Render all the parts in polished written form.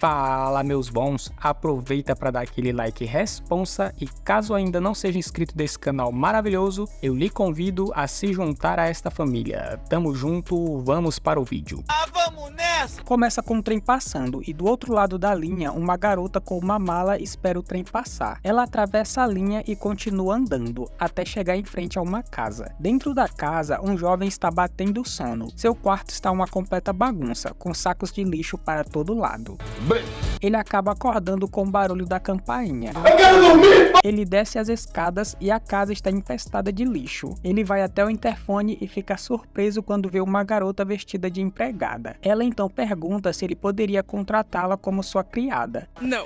Fala, meus bons, aproveita para dar aquele like responsa e caso ainda não seja inscrito desse canal maravilhoso, eu lhe convido a se juntar a esta família. Tamo junto, vamos para o vídeo. Vamos nessa! Começa com o trem passando e do outro lado da linha uma garota com uma mala espera o trem passar. Ela atravessa a linha e continua andando até chegar em frente a uma casa. Dentro da casa, um jovem está batendo sono. Seu quarto está uma completa bagunça, com sacos de lixo para todo lado. Ele acaba acordando com o barulho da campainha. Eu quero dormir! Ele desce as escadas e a casa está infestada de lixo. Ele vai até o interfone e fica surpreso quando vê uma garota vestida de empregada. Ela então pergunta se ele poderia contratá-la como sua criada. Não.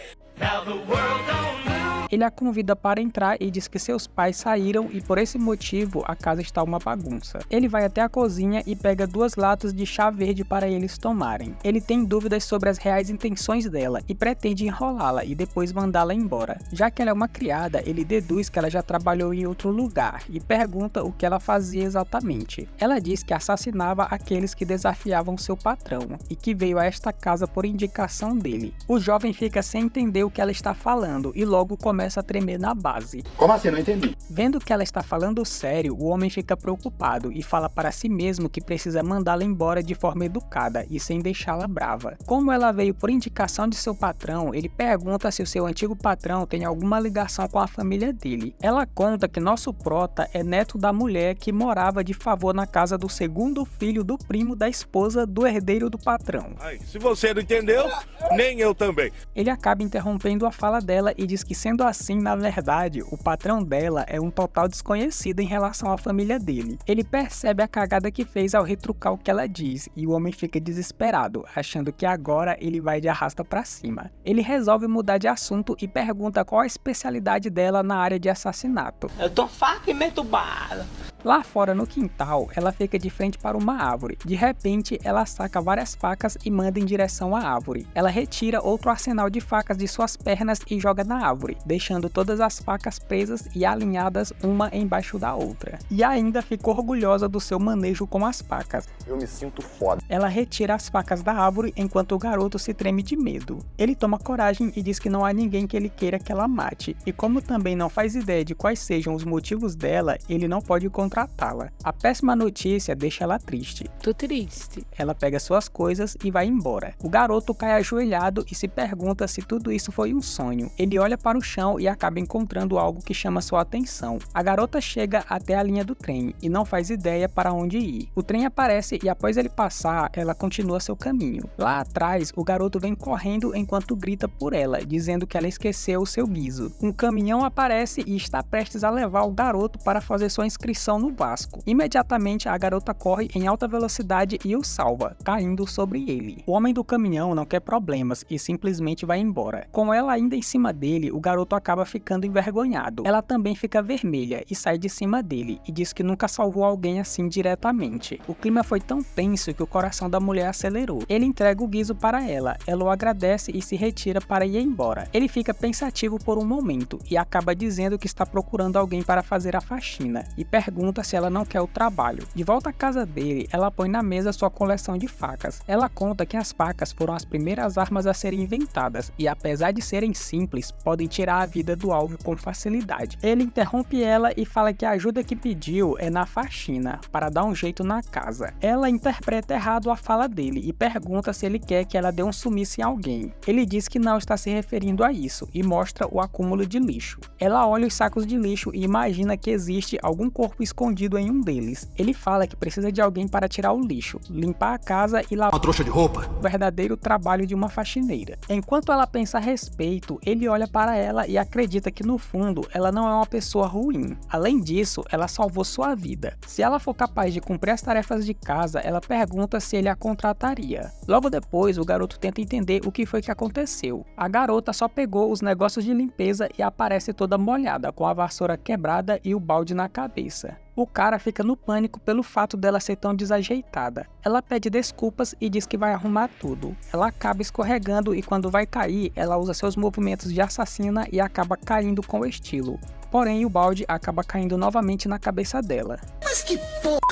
Ele a convida para entrar e diz que seus pais saíram e por esse motivo a casa está uma bagunça. Ele vai até a cozinha e pega 2 latas de chá verde para eles tomarem. Ele tem dúvidas sobre as reais intenções dela e pretende enrolá-la e depois mandá-la embora. Já que ela é uma criada, ele deduz que ela já trabalhou em outro lugar e pergunta o que ela fazia exatamente. Ela diz que assassinava aqueles que desafiavam seu patrão e que veio a esta casa por indicação dele. O jovem fica sem entender o que ela está falando e logo começa a tremer na base. Como assim? Não entendi. Vendo que ela está falando sério, o homem fica preocupado e fala para si mesmo que precisa mandá-la embora de forma educada e sem deixá-la brava. Como ela veio por indicação de seu patrão, ele pergunta se o seu antigo patrão tem alguma ligação com a família dele. Ela conta que nosso prota é neto da mulher que morava de favor na casa do segundo filho do primo da esposa do herdeiro do patrão. Aí, se você não entendeu, nem eu também. Ele acaba interrompendo a fala dela e diz que sendo assim, na verdade, o patrão dela é um total desconhecido em relação à família dele. Ele percebe a cagada que fez ao retrucar o que ela diz e o homem fica desesperado, achando que agora ele vai de arrasta pra cima. Ele resolve mudar de assunto e pergunta qual a especialidade dela na área de assassinato. Eu tô faca e meto bala. Lá fora no quintal, ela fica de frente para uma árvore. De repente, ela saca várias facas e manda em direção à árvore. Ela retira outro arsenal de facas de suas pernas e joga na árvore, deixando todas as facas presas e alinhadas uma embaixo da outra. E ainda fica orgulhosa do seu manejo com as facas. Eu me sinto foda. Ela retira as facas da árvore enquanto o garoto se treme de medo. Ele toma coragem e diz que não há ninguém que ele queira que ela mate. E como também não faz ideia de quais sejam os motivos dela, ele não pode contratá-la. A péssima notícia deixa ela triste. Tô triste. Ela pega suas coisas e vai embora. O garoto cai ajoelhado e se pergunta se tudo isso foi um sonho. Ele olha para o chão e acaba encontrando algo que chama sua atenção. A garota chega até a linha do trem e não faz ideia para onde ir. O trem aparece e após ele passar, ela continua seu caminho. Lá atrás, o garoto vem correndo enquanto grita por ela, dizendo que ela esqueceu o seu guizo. Um caminhão aparece e está prestes a levar o garoto para fazer sua inscrição no Vasco. Imediatamente, a garota corre em alta velocidade e o salva, caindo sobre ele. O homem do caminhão não quer problemas e simplesmente vai embora. Com ela ainda em cima dele, o garoto acaba ficando envergonhado. Ela também fica vermelha e sai de cima dele e diz que nunca salvou alguém assim diretamente. O clima foi tão tenso que o coração da mulher acelerou. Ele entrega o guizo para ela, ela o agradece e se retira para ir embora. Ele fica pensativo por um momento e acaba dizendo que está procurando alguém para fazer a faxina e pergunta se ela não quer o trabalho. De volta à casa dele, ela põe na mesa sua coleção de facas. Ela conta que as facas foram as primeiras armas a serem inventadas e apesar de serem simples, podem tirar a vida do alvo com facilidade. Ele interrompe ela e fala que a ajuda que pediu é na faxina, para dar um jeito na casa. Ela interpreta errado a fala dele e pergunta se ele quer que ela dê um sumiço em alguém. Ele diz que não está se referindo a isso e mostra o acúmulo de lixo. Ela olha os sacos de lixo e imagina que existe algum corpo escondido em um deles. Ele fala que precisa de alguém para tirar o lixo, limpar a casa e lavar Uma trouxa de roupa? o verdadeiro trabalho de uma faxineira. Enquanto ela pensa a respeito, ele olha para ela e acredita que no fundo ela não é uma pessoa ruim. Além disso, ela salvou sua vida. Se ela for capaz de cumprir as tarefas de casa, ela pergunta se ele a contrataria. Logo depois, o garoto tenta entender o que foi que aconteceu. A garota só pegou os negócios de limpeza e aparece toda molhada, com a vassoura quebrada e o balde na cabeça. O cara fica no pânico pelo fato dela ser tão desajeitada. Ela pede desculpas e diz que vai arrumar tudo. Ela acaba escorregando e quando vai cair, ela usa seus movimentos de assassina e acaba caindo com estilo. Porém, o balde acaba caindo novamente na cabeça dela. Mas que porra!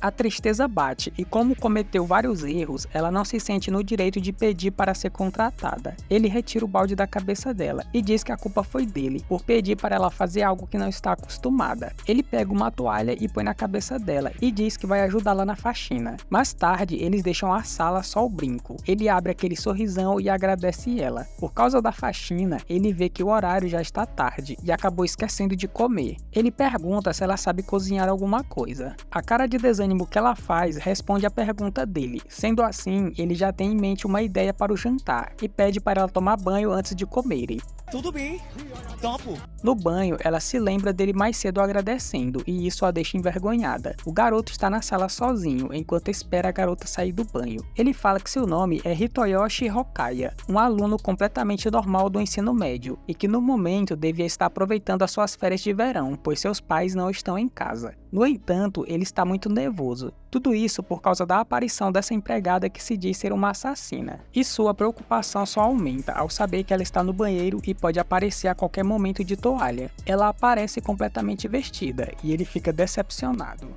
A tristeza bate e, como cometeu vários erros, ela não se sente no direito de pedir para ser contratada. Ele retira o balde da cabeça dela e diz que a culpa foi dele, por pedir para ela fazer algo que não está acostumada. Ele pega uma toalha e põe na cabeça dela e diz que vai ajudá-la na faxina. Mais tarde, eles deixam a sala só o brinco. Ele abre aquele sorrisão e agradece ela. Por causa da faxina, ele vê que o horário já está tarde e acabou esquecendo de comer. Ele pergunta se ela sabe cozinhar alguma coisa. A cara de desânimo que ela faz responde à pergunta dele. Sendo assim, ele já tem em mente uma ideia para o jantar e pede para ela tomar banho antes de comerem. Tudo bem, topo. No banho, ela se lembra dele mais cedo agradecendo e isso a deixa envergonhada. O garoto está na sala sozinho enquanto espera a garota sair do banho. Ele fala que seu nome é Hitoyoshi Hokaya, um aluno completamente normal do ensino médio e que no momento devia estar aproveitando as suas férias de verão, pois seus pais não estão em casa. No entanto, ele está muito nervoso. Tudo isso por causa da aparição dessa empregada que se diz ser uma assassina. E sua preocupação só aumenta ao saber que ela está no banheiro e pode aparecer a qualquer momento de toalha. Ela aparece completamente vestida e ele fica decepcionado.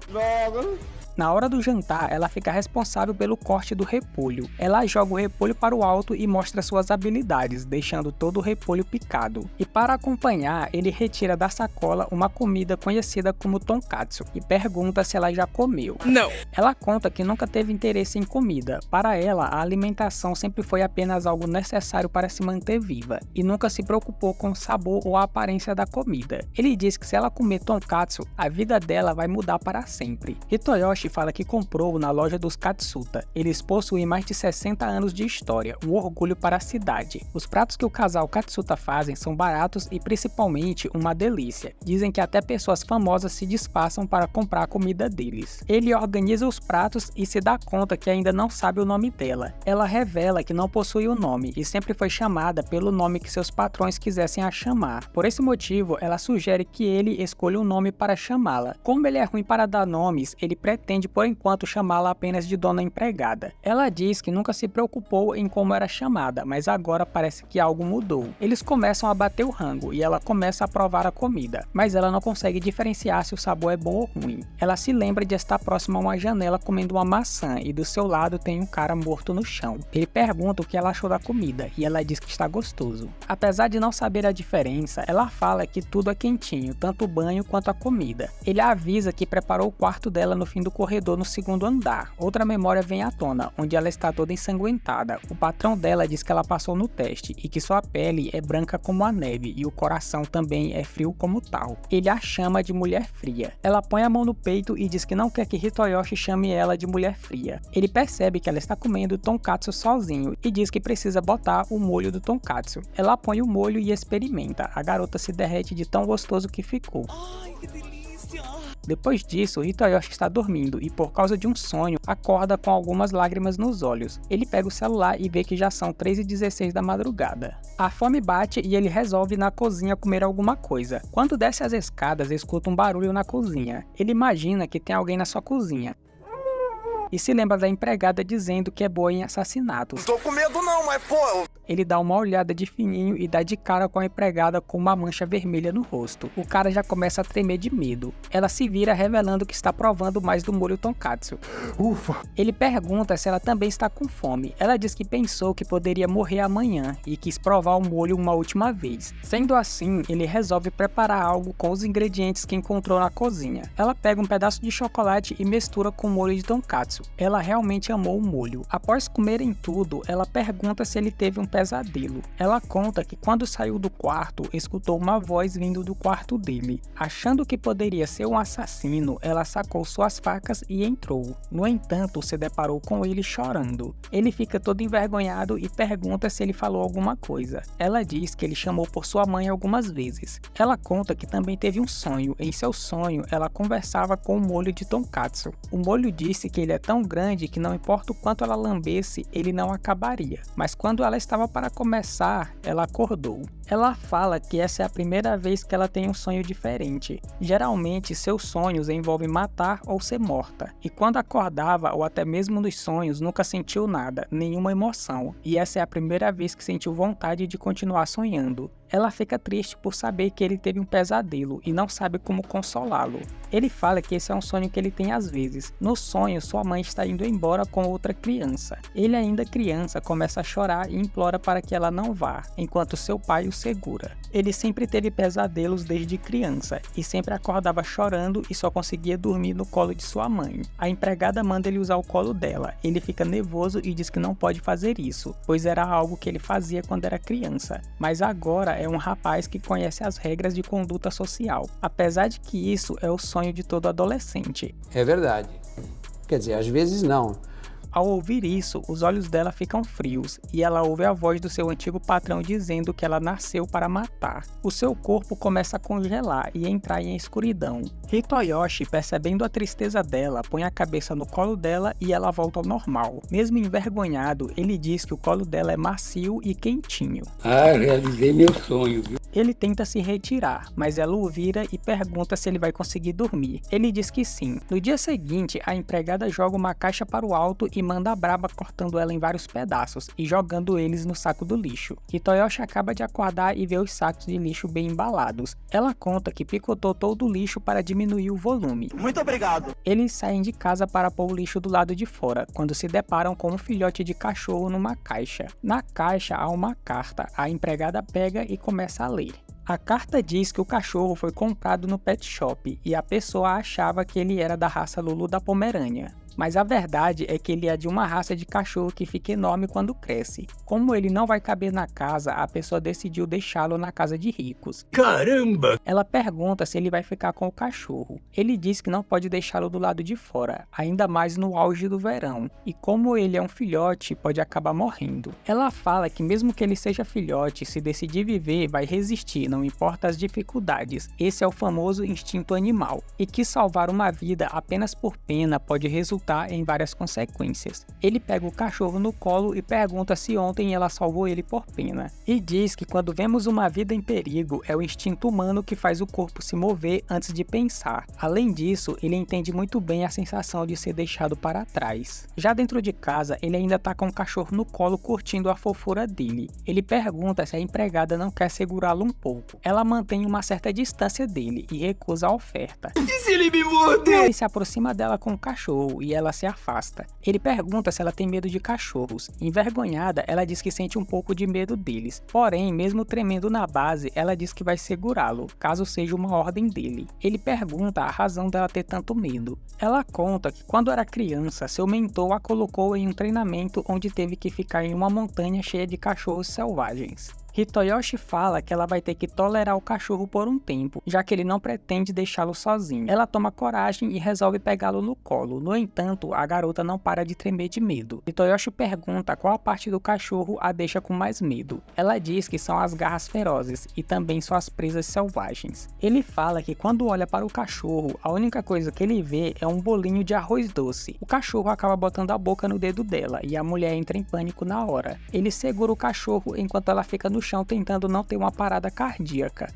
Na hora do jantar, ela fica responsável pelo corte do repolho. Ela joga o repolho para o alto e mostra suas habilidades, deixando todo o repolho picado. E para acompanhar, ele retira da sacola uma comida conhecida como tonkatsu e pergunta se ela já comeu. Não. Ela conta que nunca teve interesse em comida. Para ela, a alimentação sempre foi apenas algo necessário para se manter viva e nunca se preocupou com o sabor ou a aparência da comida. Ele diz que se ela comer tonkatsu, a vida dela vai mudar para sempre. Hitoyoshi fala que comprou na loja dos Katsuta. Eles possuem mais de 60 anos de história, um orgulho para a cidade. Os pratos que o casal Katsuta fazem são baratos e principalmente uma delícia. Dizem que até pessoas famosas se disfarçam para comprar a comida deles. Ele organiza os pratos e se dá conta que ainda não sabe o nome dela. Ela revela que não possui o nome e sempre foi chamada pelo nome que seus patrões quisessem a chamar. Por esse motivo, ela sugere que ele escolha um nome para chamá-la. Como ele é ruim para dar nomes, ele pretende por enquanto chamá-la apenas de dona empregada. Ela diz que nunca se preocupou em como era chamada, mas agora parece que algo mudou. Eles começam a bater o rango e ela começa a provar a comida, mas ela não consegue diferenciar se o sabor é bom ou ruim. Ela se lembra de estar próxima a uma janela comendo uma maçã e do seu lado tem um cara morto no chão. Ele pergunta o que ela achou da comida e ela diz que está gostoso. Apesar de não saber a diferença, ela fala que tudo é quentinho, tanto o banho quanto a comida. Ele avisa que preparou o quarto dela no fim do corredor no segundo andar. Outra memória vem à tona, onde ela está toda ensanguentada. O patrão dela diz que ela passou no teste e que sua pele é branca como a neve e o coração também é frio como tal. Ele a chama de mulher fria. Ela põe a mão no peito e diz que não quer que Hitoyoshi chame ela de mulher fria. Ele percebe que ela está comendo tonkatsu sozinho e diz que precisa botar o molho do tonkatsu. Ela põe o molho e experimenta. A garota se derrete de tão gostoso que ficou. Ai, que delícia. Depois disso, Hitoyoshi está dormindo e por causa de um sonho, acorda com algumas lágrimas nos olhos. Ele pega o celular e vê que já são 3h16 da madrugada. A fome bate e ele resolve ir na cozinha comer alguma coisa. Quando desce as escadas, escuta um barulho na cozinha. Ele imagina que tem alguém na sua cozinha e se lembra da empregada dizendo que é boa em assassinatos. Não tô com medo não, mas pô... Ele dá uma olhada de fininho e dá de cara com a empregada com uma mancha vermelha no rosto. O cara já começa a tremer de medo. Ela se vira revelando que está provando mais do molho tonkatsu. Ufa! Ele pergunta se ela também está com fome. Ela diz que pensou que poderia morrer amanhã e quis provar o molho uma última vez. Sendo assim, ele resolve preparar algo com os ingredientes que encontrou na cozinha. Ela pega um pedaço de chocolate e mistura com o molho de tonkatsu. Ela realmente amou o molho. Após comerem tudo, ela pergunta se ele teve um pesadelo. Ela conta que quando saiu do quarto, escutou uma voz vindo do quarto dele. Achando que poderia ser um assassino, ela sacou suas facas e entrou. No entanto, se deparou com ele chorando. Ele fica todo envergonhado e pergunta se ele falou alguma coisa. Ela diz que ele chamou por sua mãe algumas vezes. Ela conta que também teve um sonho. Em seu sonho, ela conversava com o molho de tonkatsu. O molho disse que ele é tão grande que não importa o quanto ela lambesse, ele não acabaria. Mas quando ela estava para começar, ela acordou. Ela fala que essa é a primeira vez que ela tem um sonho diferente. Geralmente, seus sonhos envolvem matar ou ser morta. E quando acordava, ou até mesmo nos sonhos, nunca sentiu nada, nenhuma emoção. E essa é a primeira vez que sentiu vontade de continuar sonhando. Ela fica triste por saber que ele teve um pesadelo e não sabe como consolá-lo. Ele fala que esse é um sonho que ele tem às vezes. No sonho, sua mãe está indo embora com outra criança. Ele, ainda criança, começa a chorar e implora para que ela não vá, enquanto seu pai o segura. Ele sempre teve pesadelos desde criança e sempre acordava chorando e só conseguia dormir no colo de sua mãe. A empregada manda ele usar o colo dela. Ele fica nervoso e diz que não pode fazer isso, pois era algo que ele fazia quando era criança. Mas agora é um rapaz que conhece as regras de conduta social, apesar de que isso é o sonho de todo adolescente. É verdade. Quer dizer, às vezes não. Ao ouvir isso, os olhos dela ficam frios e ela ouve a voz do seu antigo patrão dizendo que ela nasceu para matar. O seu corpo começa a congelar e entrar em escuridão. Hitoyoshi, percebendo a tristeza dela, põe a cabeça no colo dela e ela volta ao normal. Mesmo envergonhado, ele diz que o colo dela é macio e quentinho. Realizei meu sonho, viu? Ele tenta se retirar, mas ela o vira e pergunta se ele vai conseguir dormir. Ele diz que sim. No dia seguinte, a empregada joga uma caixa para o alto e manda a braba cortando ela em vários pedaços e jogando eles no saco do lixo. Hitoyoshi acaba de acordar e vê os sacos de lixo bem embalados. Ela conta que picotou todo o lixo para diminuir o volume. Muito obrigado. Eles saem de casa para pôr o lixo do lado de fora, quando se deparam com um filhote de cachorro numa caixa. Na caixa há uma carta. A empregada pega e começa a ler. A carta diz que o cachorro foi comprado no pet shop e a pessoa achava que ele era da raça Lulu da Pomerânia. Mas a verdade é que ele é de uma raça de cachorro que fica enorme quando cresce. Como ele não vai caber na casa, a pessoa decidiu deixá-lo na casa de ricos. Caramba! Ela pergunta se ele vai ficar com o cachorro. Ele diz que não pode deixá-lo do lado de fora, ainda mais no auge do verão. E como ele é um filhote, pode acabar morrendo. Ela fala que mesmo que ele seja filhote, se decidir viver, vai resistir, não importa as dificuldades. Esse é o famoso instinto animal. E que salvar uma vida apenas por pena pode resultar em várias consequências. Ele pega o cachorro no colo e pergunta se ontem ela salvou ele por pena. E diz que quando vemos uma vida em perigo, é o instinto humano que faz o corpo se mover antes de pensar. Além disso, ele entende muito bem a sensação de ser deixado para trás. Já dentro de casa, ele ainda tá com o cachorro no colo curtindo a fofura dele. Ele pergunta se a empregada não quer segurá-lo um pouco. Ela mantém uma certa distância dele e recusa a oferta. E se ele me morder? Ele se aproxima dela com o cachorro e ela se afasta. Ele pergunta se ela tem medo de cachorros. Envergonhada, ela diz que sente um pouco de medo deles. Porém, mesmo tremendo na base, ela diz que vai segurá-lo, caso seja uma ordem dele. Ele pergunta a razão dela ter tanto medo. Ela conta que quando era criança, seu mentor a colocou em um treinamento onde teve que ficar em uma montanha cheia de cachorros selvagens. Hitoyoshi fala que ela vai ter que tolerar o cachorro por um tempo, já que ele não pretende deixá-lo sozinho. Ela toma coragem e resolve pegá-lo no colo. No entanto, a garota não para de tremer de medo. Hitoyoshi pergunta qual a parte do cachorro a deixa com mais medo. Ela diz que são as garras ferozes e também suas presas selvagens. Ele fala que quando olha para o cachorro, a única coisa que ele vê é um bolinho de arroz doce. O cachorro acaba botando a boca no dedo dela e a mulher entra em pânico na hora. Ele segura o cachorro enquanto ela fica no chão tentando não ter uma parada cardíaca.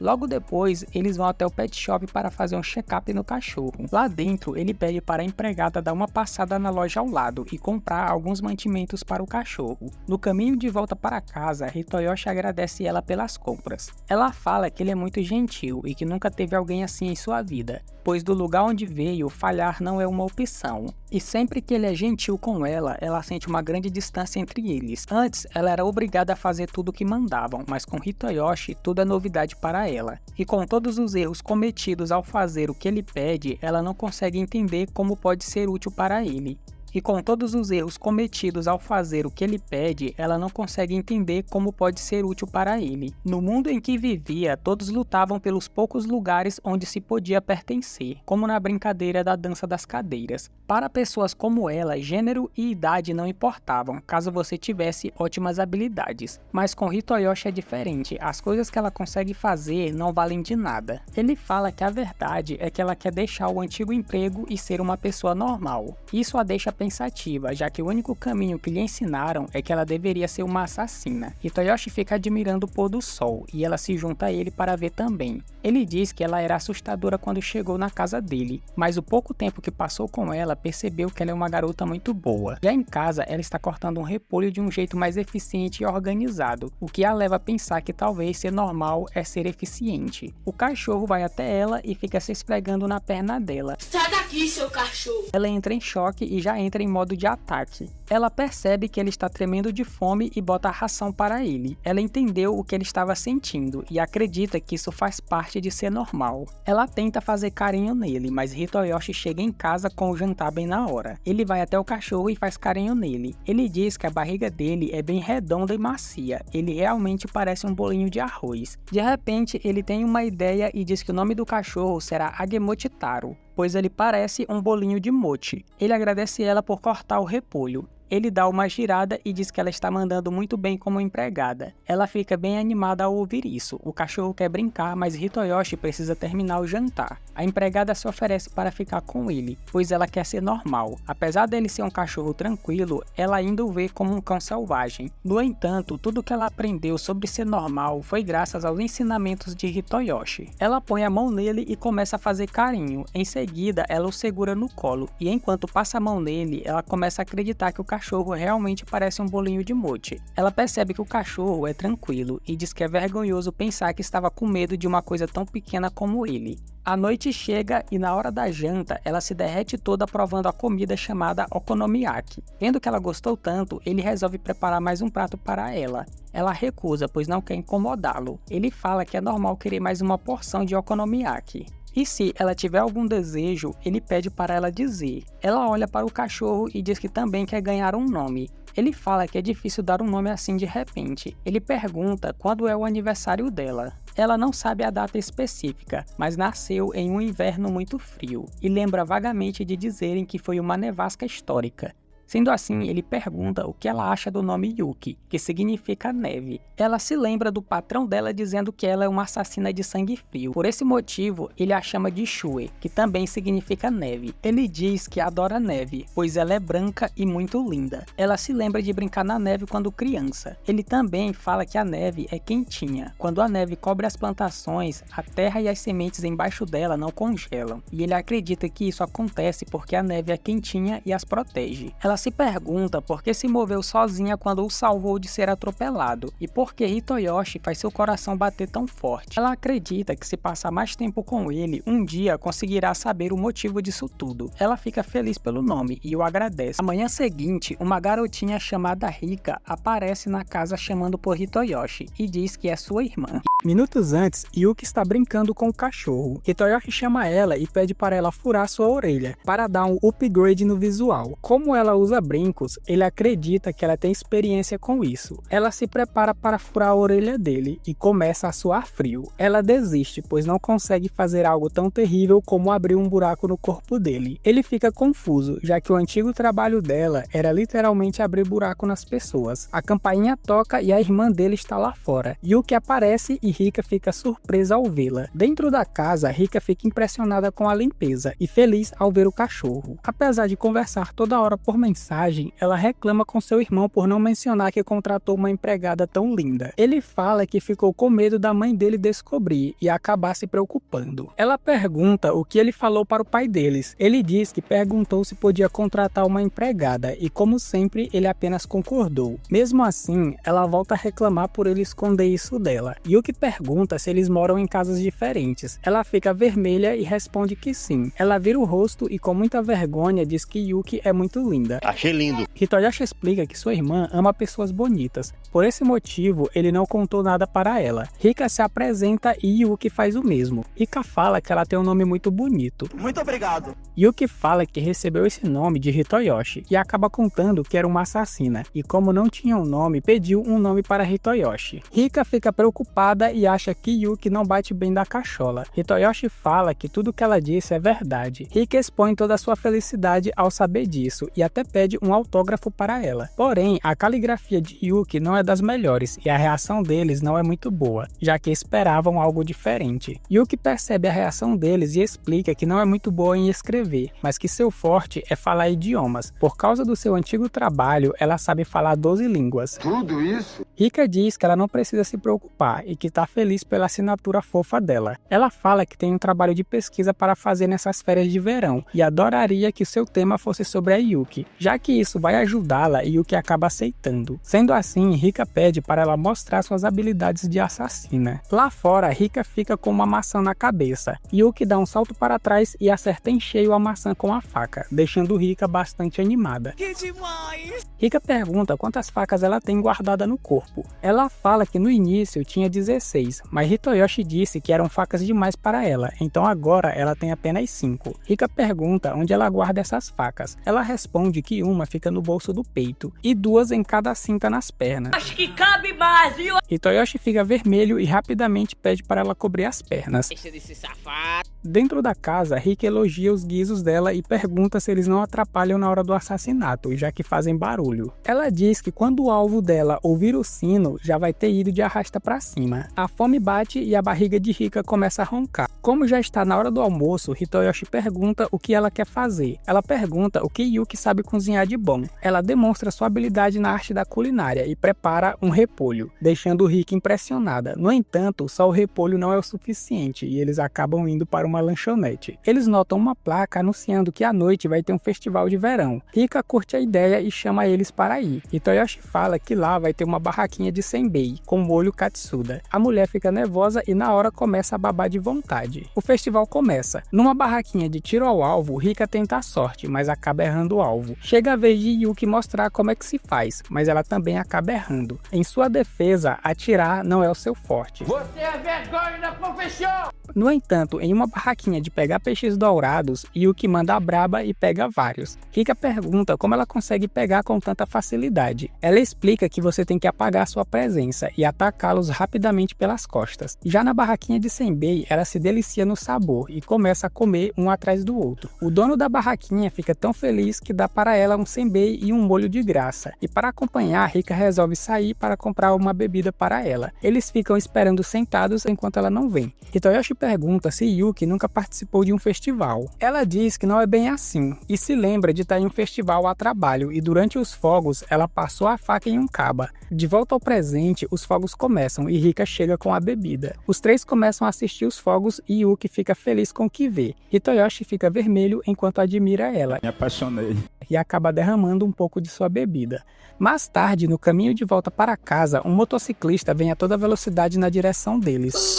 Logo depois, eles vão até o pet shop para fazer um check-up no cachorro. Lá dentro, ele pede para a empregada dar uma passada na loja ao lado e comprar alguns mantimentos para o cachorro. No caminho de volta para casa, Hitoyoshi agradece ela pelas compras. Ela fala que ele é muito gentil e que nunca teve alguém assim em sua vida, pois do lugar onde veio, falhar não é uma opção. E sempre que ele é gentil com ela, ela sente uma grande distância entre eles. Antes, ela era obrigada a fazer tudo o que mandavam, mas com Hitoyoshi, tudo é novidade para ela. E com todos os erros cometidos ao fazer o que ele pede, ela não consegue entender como pode ser útil para ele. E com todos os erros cometidos ao fazer o que ele pede, ela não consegue entender como pode ser útil para ele. No mundo em que vivia, todos lutavam pelos poucos lugares onde se podia pertencer, como na brincadeira da dança das cadeiras. Para pessoas como ela, gênero e idade não importavam, caso você tivesse ótimas habilidades. Mas com Hitoyoshi é diferente, as coisas que ela consegue fazer não valem de nada. Ele fala que a verdade é que ela quer deixar o antigo emprego e ser uma pessoa normal. Isso a deixa pensativa, já que o único caminho que lhe ensinaram é que ela deveria ser uma assassina. Hitoyoshi fica admirando o pôr do sol e ela se junta a ele para ver também. Ele diz que ela era assustadora quando chegou na casa dele, mas o pouco tempo que passou com ela percebeu que ela é uma garota muito boa. Já em casa, ela está cortando um repolho de um jeito mais eficiente e organizado, o que a leva a pensar que talvez ser normal é ser eficiente. O cachorro vai até ela e fica se esfregando na perna dela. Sai daqui, seu cachorro! Ela entra em choque e já entra em modo de ataque. Ela percebe que ele está tremendo de fome e bota a ração para ele. Ela entendeu o que ele estava sentindo e acredita que isso faz parte de ser normal. Ela tenta fazer carinho nele, mas Hitoyoshi chega em casa com o jantar bem na hora. Ele vai até o cachorro e faz carinho nele. Ele diz que a barriga dele é bem redonda e macia. Ele realmente parece um bolinho de arroz. De repente, ele tem uma ideia e diz que o nome do cachorro será Agemotitaro, pois ele parece um bolinho de mochi. Ele agradece ela por cortar o repolho. Ele dá uma girada e diz que ela está mandando muito bem como empregada. Ela fica bem animada ao ouvir isso. O cachorro quer brincar, mas Hitoyoshi precisa terminar o jantar. A empregada se oferece para ficar com ele, pois ela quer ser normal. Apesar dele ser um cachorro tranquilo, ela ainda o vê como um cão selvagem. No entanto, tudo que ela aprendeu sobre ser normal foi graças aos ensinamentos de Hitoyoshi. Ela põe a mão nele e começa a fazer carinho. Em seguida, ela o segura no colo, e enquanto passa a mão nele, ela começa a acreditar que o cachorro realmente parece um bolinho de mochi. Ela percebe que o cachorro é tranquilo e diz que é vergonhoso pensar que estava com medo de uma coisa tão pequena como ele. A noite chega e na hora da janta, ela se derrete toda provando a comida chamada okonomiyaki. Vendo que ela gostou tanto, ele resolve preparar mais um prato para ela. Ela recusa, pois não quer incomodá-lo. Ele fala que é normal querer mais uma porção de okonomiyaki. E se ela tiver algum desejo, ele pede para ela dizer. Ela olha para o cachorro e diz que também quer ganhar um nome. Ele fala que é difícil dar um nome assim de repente. Ele pergunta quando é o aniversário dela. Ela não sabe a data específica, mas nasceu em um inverno muito frio, e lembra vagamente de dizerem que foi uma nevasca histórica. Sendo assim, ele pergunta o que ela acha do nome Yuki, que significa neve. Ela se lembra do patrão dela dizendo que ela é uma assassina de sangue frio. Por esse motivo, ele a chama de Shue, que também significa neve. Ele diz que adora neve, pois ela é branca e muito linda. Ela se lembra de brincar na neve quando criança. Ele também fala que a neve é quentinha. Quando a neve cobre as plantações, a terra e as sementes embaixo dela não congelam. E ele acredita que isso acontece porque a neve é quentinha e as protege. Ela se pergunta por que se moveu sozinha quando o salvou de ser atropelado e por que Hitoyoshi faz seu coração bater tão forte. Ela acredita que se passar mais tempo com ele, um dia conseguirá saber o motivo disso tudo. Ela fica feliz pelo nome e o agradece. Na manhã seguinte, uma garotinha chamada Rika aparece na casa chamando por Hitoyoshi e diz que é sua irmã. Minutos antes, Yuki está brincando com o cachorro. Hitoyoshi chama ela e pede para ela furar sua orelha, para dar um upgrade no visual. Como ela usa brincos, ele acredita que ela tem experiência com isso. Ela se prepara para furar a orelha dele e começa a suar frio. Ela desiste, pois não consegue fazer algo tão terrível como abrir um buraco no corpo dele. Ele fica confuso, já que o antigo trabalho dela era literalmente abrir buraco nas pessoas. A campainha toca e a irmã dele está lá fora. Yuki aparece e Rika fica surpresa ao vê-la. Dentro da casa, Rika fica impressionada com a limpeza e feliz ao ver o cachorro. Apesar de conversar toda hora por mensagem, ela reclama com seu irmão por não mencionar que contratou uma empregada tão linda. Ele fala que ficou com medo da mãe dele descobrir e acabar se preocupando. Ela pergunta o que ele falou para o pai deles. Ele diz que perguntou se podia contratar uma empregada e, como sempre, ele apenas concordou. Mesmo assim, ela volta a reclamar por ele esconder isso dela. Yuki pergunta se eles moram em casas diferentes. Ela fica vermelha e responde que sim. Ela vira o rosto e com muita vergonha diz que Yuki é muito linda. Achei lindo. Hitoyoshi explica que sua irmã ama pessoas bonitas. Por esse motivo, ele não contou nada para ela. Rika se apresenta e Yuki faz o mesmo. Rika fala que ela tem um nome muito bonito. Muito obrigado. Yuki fala que recebeu esse nome de Hitoyoshi e acaba contando que era uma assassina. E como não tinha um nome, pediu um nome para Hitoyoshi. Rika fica preocupada e acha que Yuki não bate bem da cachola. Hitoyoshi fala que tudo que ela disse é verdade. Rika expõe toda a sua felicidade ao saber disso e até pede um autógrafo para ela. Porém, a caligrafia de Yuki não é das melhores e a reação deles não é muito boa, já que esperavam algo diferente. Yuki percebe a reação deles e explica que não é muito boa em escrever, mas que seu forte é falar idiomas. Por causa do seu antigo trabalho, ela sabe falar 12 línguas. Tudo isso? Rika diz que ela não precisa se preocupar e que está feliz pela assinatura fofa dela. Ela fala que tem um trabalho de pesquisa para fazer nessas férias de verão e adoraria que seu tema fosse sobre a Yuki, já que isso vai ajudá-la e Yuki acaba aceitando. Sendo assim, Rika pede para ela mostrar suas habilidades de assassina. Lá fora, Rika fica com uma maçã na cabeça. Yuki dá um salto para trás e acerta em cheio a maçã com a faca, deixando Rika bastante animada. Que demais! Rika pergunta quantas facas ela tem guardada no corpo. Ela fala que no início tinha 16, mas Hitoyoshi disse que eram facas demais para ela, então agora ela tem apenas 5. Rika pergunta onde ela guarda essas facas. Ela responde que uma fica no bolso do peito e 2 em cada cinta nas pernas. Acho que cabe mais, viu? Hitoyoshi fica vermelho e rapidamente pede para ela cobrir as pernas. Deixa desse safado. Dentro da casa, Rika elogia os guizos dela e pergunta se eles não atrapalham na hora do assassinato, já que fazem barulho. Ela diz que quando o alvo dela ouvir o sino, já vai ter ido de arrasta pra cima. A fome bate e a barriga de Rika começa a roncar. Como já está na hora do almoço, Hitoyoshi pergunta o que ela quer fazer. Ela pergunta o que Yuki sabe cozinhar de bom. Ela demonstra sua habilidade na arte da culinária e prepara um repolho, deixando Rika impressionada. No entanto, só o repolho não é o suficiente e eles acabam indo para uma lanchonete. Eles notam uma placa anunciando que à noite vai ter um festival de verão. Rika curte a ideia e chama eles para ir. Hitoyoshi fala que lá vai ter uma barraquinha de senbei, com molho katsuda. A mulher fica nervosa e na hora começa a babar de vontade. O festival começa. Numa barraquinha de tiro ao alvo, Rika tenta a sorte, mas acaba errando o alvo. Chega a vez de Yuki mostrar como é que se faz, mas ela também acaba errando. Em sua defesa, atirar não é o seu forte. Você é vergonha da profissão! No entanto, em uma barraquinha de pegar peixes dourados, Yuki manda a braba e pega vários. Rika pergunta como ela consegue pegar com tanta facilidade. Ela explica que você tem que apagar sua presença e atacá-los rapidamente pelas costas. Já na barraquinha de senbei, ela se delicia no sabor e começa a comer um atrás do outro. O dono da barraquinha fica tão feliz que dá para ela um senbei e um molho de graça. E para acompanhar, Rika resolve sair para comprar uma bebida para ela. Eles ficam esperando sentados enquanto ela não vem. Hitoyoshi pergunta se Yuki nunca participou de um festival. Ela diz que não é bem assim e se lembra de estar em um festival a trabalho e durante os fogos ela passou a faca em um caba. De volta ao presente, os fogos começam e Rika chega com a bebida. Os três começam a assistir os fogos e Yuki fica feliz com o que vê. Hitoyoshi fica vermelho enquanto admira ela. Me apaixonei. E acaba derramando um pouco de sua bebida. Mais tarde, no caminho de volta para casa, um motociclista vem a toda velocidade na direção deles.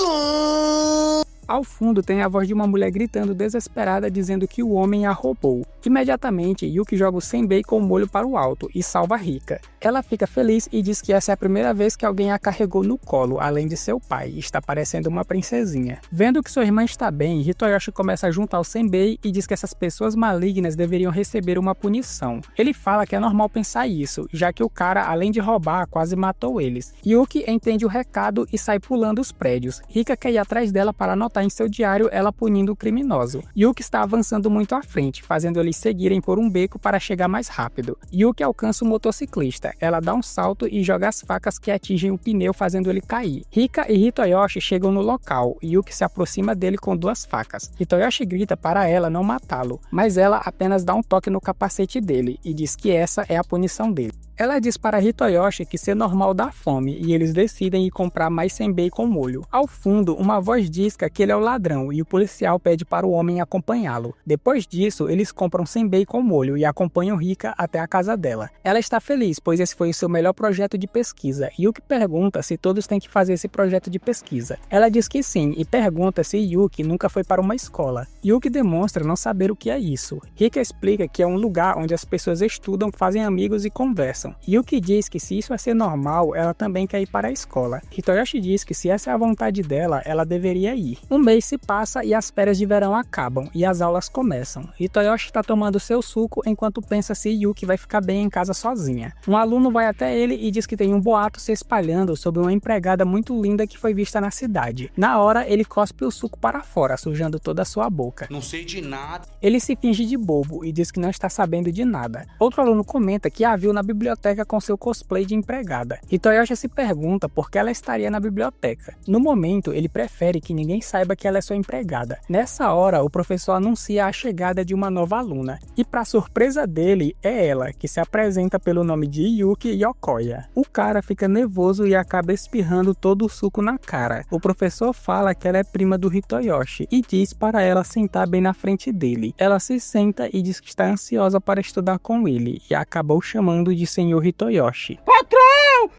Ao fundo tem a voz de uma mulher gritando desesperada dizendo que o homem a roubou. Imediatamente, Yuki joga o senbei com o molho para o alto e salva Rika. Ela fica feliz e diz que essa é a primeira vez que alguém a carregou no colo, além de seu pai, e está parecendo uma princesinha. Vendo que sua irmã está bem, Hitoyoshi começa a juntar o senbei e diz que essas pessoas malignas deveriam receber uma punição. Ele fala que é normal pensar isso, já que o cara, além de roubar, quase matou eles. Yuki entende o recado e sai pulando os prédios. Rika quer ir atrás dela para anotar em seu diário ela punindo o criminoso. Yuki está avançando muito à frente, fazendo eles seguirem por um beco para chegar mais rápido. Yuki alcança o motociclista. Ela dá um salto e joga as facas que atingem o pneu, fazendo ele cair. Rika e Hitoyoshi chegam no local. Yuki se aproxima dele com 2 facas. Hitoyoshi grita para ela não matá-lo, mas ela apenas dá um toque no capacete dele e diz que essa é a punição dele. Ela diz para Hitoyoshi que ser normal dá fome e eles decidem ir comprar mais senbei com molho. Ao fundo, uma voz diz que ele é o ladrão e o policial pede para o homem acompanhá-lo. Depois disso, eles compram senbei com molho e acompanham Rika até a casa dela. Ela está feliz, pois esse foi o seu melhor projeto de pesquisa. Yuki pergunta se todos têm que fazer esse projeto de pesquisa. Ela diz que sim e pergunta se Yuki nunca foi para uma escola. Yuki demonstra não saber o que é isso. Rika explica que é um lugar onde as pessoas estudam, fazem amigos e conversam. Yuki diz que se isso é ser normal, ela também quer ir para a escola. Hitoyoshi diz que se essa é a vontade dela, ela deveria ir. Um mês se passa e as férias de verão acabam e as aulas começam. Hitoyoshi está tomando seu suco enquanto pensa se Yuki vai ficar bem em casa sozinha. Um aluno vai até ele e diz que tem um boato se espalhando sobre uma empregada muito linda que foi vista na cidade. Na hora, ele cospe o suco para fora, sujando toda a sua boca. Não sei de nada. Ele se finge de bobo e diz que não está sabendo de nada. Outro aluno comenta que a viu na biblioteca com seu cosplay de empregada. Hitoyoshi se pergunta por que ela estaria na biblioteca. No momento, ele prefere que ninguém saiba que ela é sua empregada. Nessa hora, o professor anuncia a chegada de uma nova aluna. E para surpresa dele, é ela, que se apresenta pelo nome de Yuki Yokoya. O cara fica nervoso e acaba espirrando todo o suco na cara. O professor fala que ela é prima do Hitoyoshi e diz para ela sentar bem na frente dele. Ela se senta e diz que está ansiosa para estudar com ele e acabou chamando de Senhor Hitoyoshi. Patrão!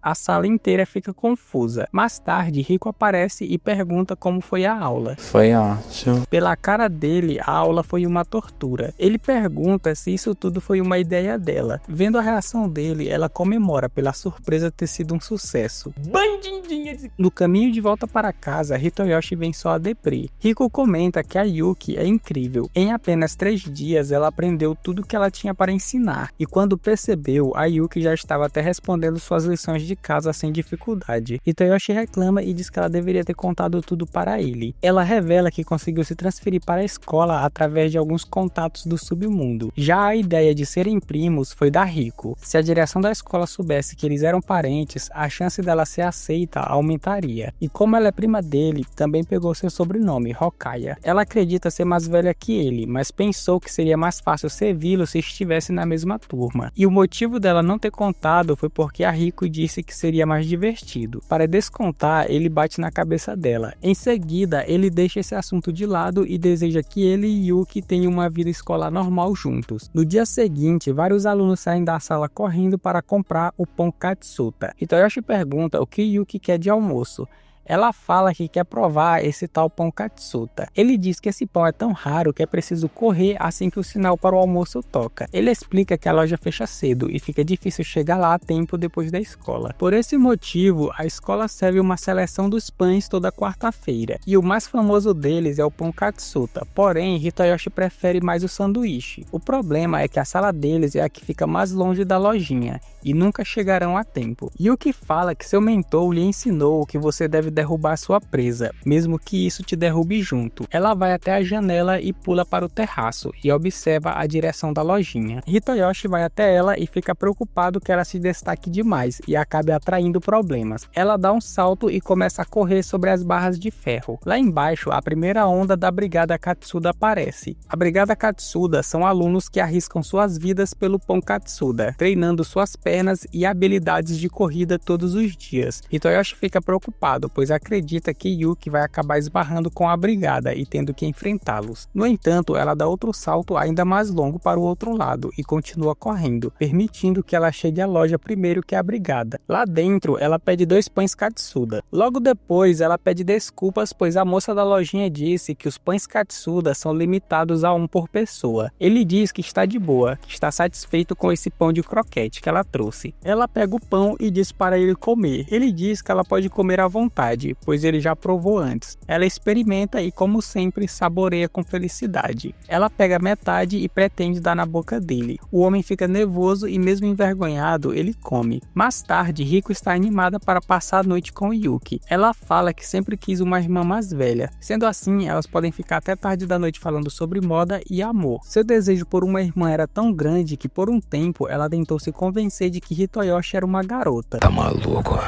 A sala inteira fica confusa. Mais tarde, Rico aparece e pergunta como foi a aula. Foi ótimo. Pela cara dele, a aula foi uma tortura. Ele pergunta se isso tudo foi uma ideia dela. Vendo a reação dele, ela comemora pela surpresa ter sido um sucesso. Bandidinha! No caminho de volta para casa, Hitoyoshi vem só a deprê. Rico comenta que a Yuki é incrível. Em apenas 3 dias, ela aprendeu tudo que ela tinha para ensinar. E quando percebeu, a Yuki já estava até respondendo suas lições de casa sem dificuldade. Hitoyoshi reclama e diz que ela deveria ter contado tudo para ele. Ela revela que conseguiu se transferir para a escola através de alguns contatos do submundo. Já a ideia de serem primos foi da Rico. Se a direção da escola soubesse que eles eram parentes, a chance dela ser aceita aumentaria. E como ela é prima dele, também pegou seu sobrenome, Hokaya. Ela acredita ser mais velha que ele, mas pensou que seria mais fácil servi-lo se estivesse na mesma turma. E o motivo dela não ter contado foi porque a Rico disse que seria mais divertido. Para descontar, ele bate na cabeça dela. Em seguida, ele deixa esse assunto de lado e deseja que ele e Yuki tenham uma vida escolar normal juntos. No dia seguinte, vários alunos saem da sala correndo para comprar o pão Katsuta. Hitoyoshi pergunta o que Yuki quer de almoço. Ela fala que quer provar esse tal pão Katsuta. Ele diz que esse pão é tão raro que é preciso correr assim que o sinal para o almoço toca. Ele explica que a loja fecha cedo e fica difícil chegar lá a tempo depois da escola. Por esse motivo, a escola serve uma seleção dos pães toda quarta-feira. E o mais famoso deles é o pão Katsuta. Porém, Hitoyoshi prefere mais o sanduíche. O problema é que a sala deles é a que fica mais longe da lojinha e nunca chegarão a tempo. Yuki fala que seu mentor lhe ensinou que você deve derrubar sua presa, mesmo que isso te derrube junto. Ela vai até a janela e pula para o terraço e observa a direção da lojinha. Hitoyoshi vai até ela e fica preocupado que ela se destaque demais e acabe atraindo problemas. Ela dá um salto e começa a correr sobre as barras de ferro. Lá embaixo, a primeira onda da Brigada Katsuda aparece. A Brigada Katsuda são alunos que arriscam suas vidas pelo pão Katsuda, treinando suas pernas e habilidades de corrida todos os dias. Hitoyoshi fica preocupado, pois acredita que Yuki vai acabar esbarrando com a brigada e tendo que enfrentá-los. No entanto, ela dá outro salto ainda mais longo para o outro lado e continua correndo, permitindo que ela chegue à loja primeiro que a brigada. Lá dentro, ela pede 2 pães Katsuda. Logo depois, ela pede desculpas, pois a moça da lojinha disse que os pães Katsuda são limitados a 1 por pessoa. Ele diz que está de boa, que está satisfeito com esse pão de croquete que ela trouxe. Ela pega o pão e diz para ele comer. Ele diz que ela pode comer à vontade, pois ele já provou antes. Ela experimenta e, como sempre, saboreia com felicidade. Ela pega metade e pretende dar na boca dele. O homem fica nervoso e, mesmo envergonhado, ele come. Mais tarde, Rico está animada para passar a noite com Yuki. Ela fala que sempre quis uma irmã mais velha. Sendo assim, elas podem ficar até tarde da noite falando sobre moda e amor. Seu desejo por uma irmã era tão grande que, por um tempo, ela tentou se convencer de que Hitoyoshi era uma garota. Tá maluco?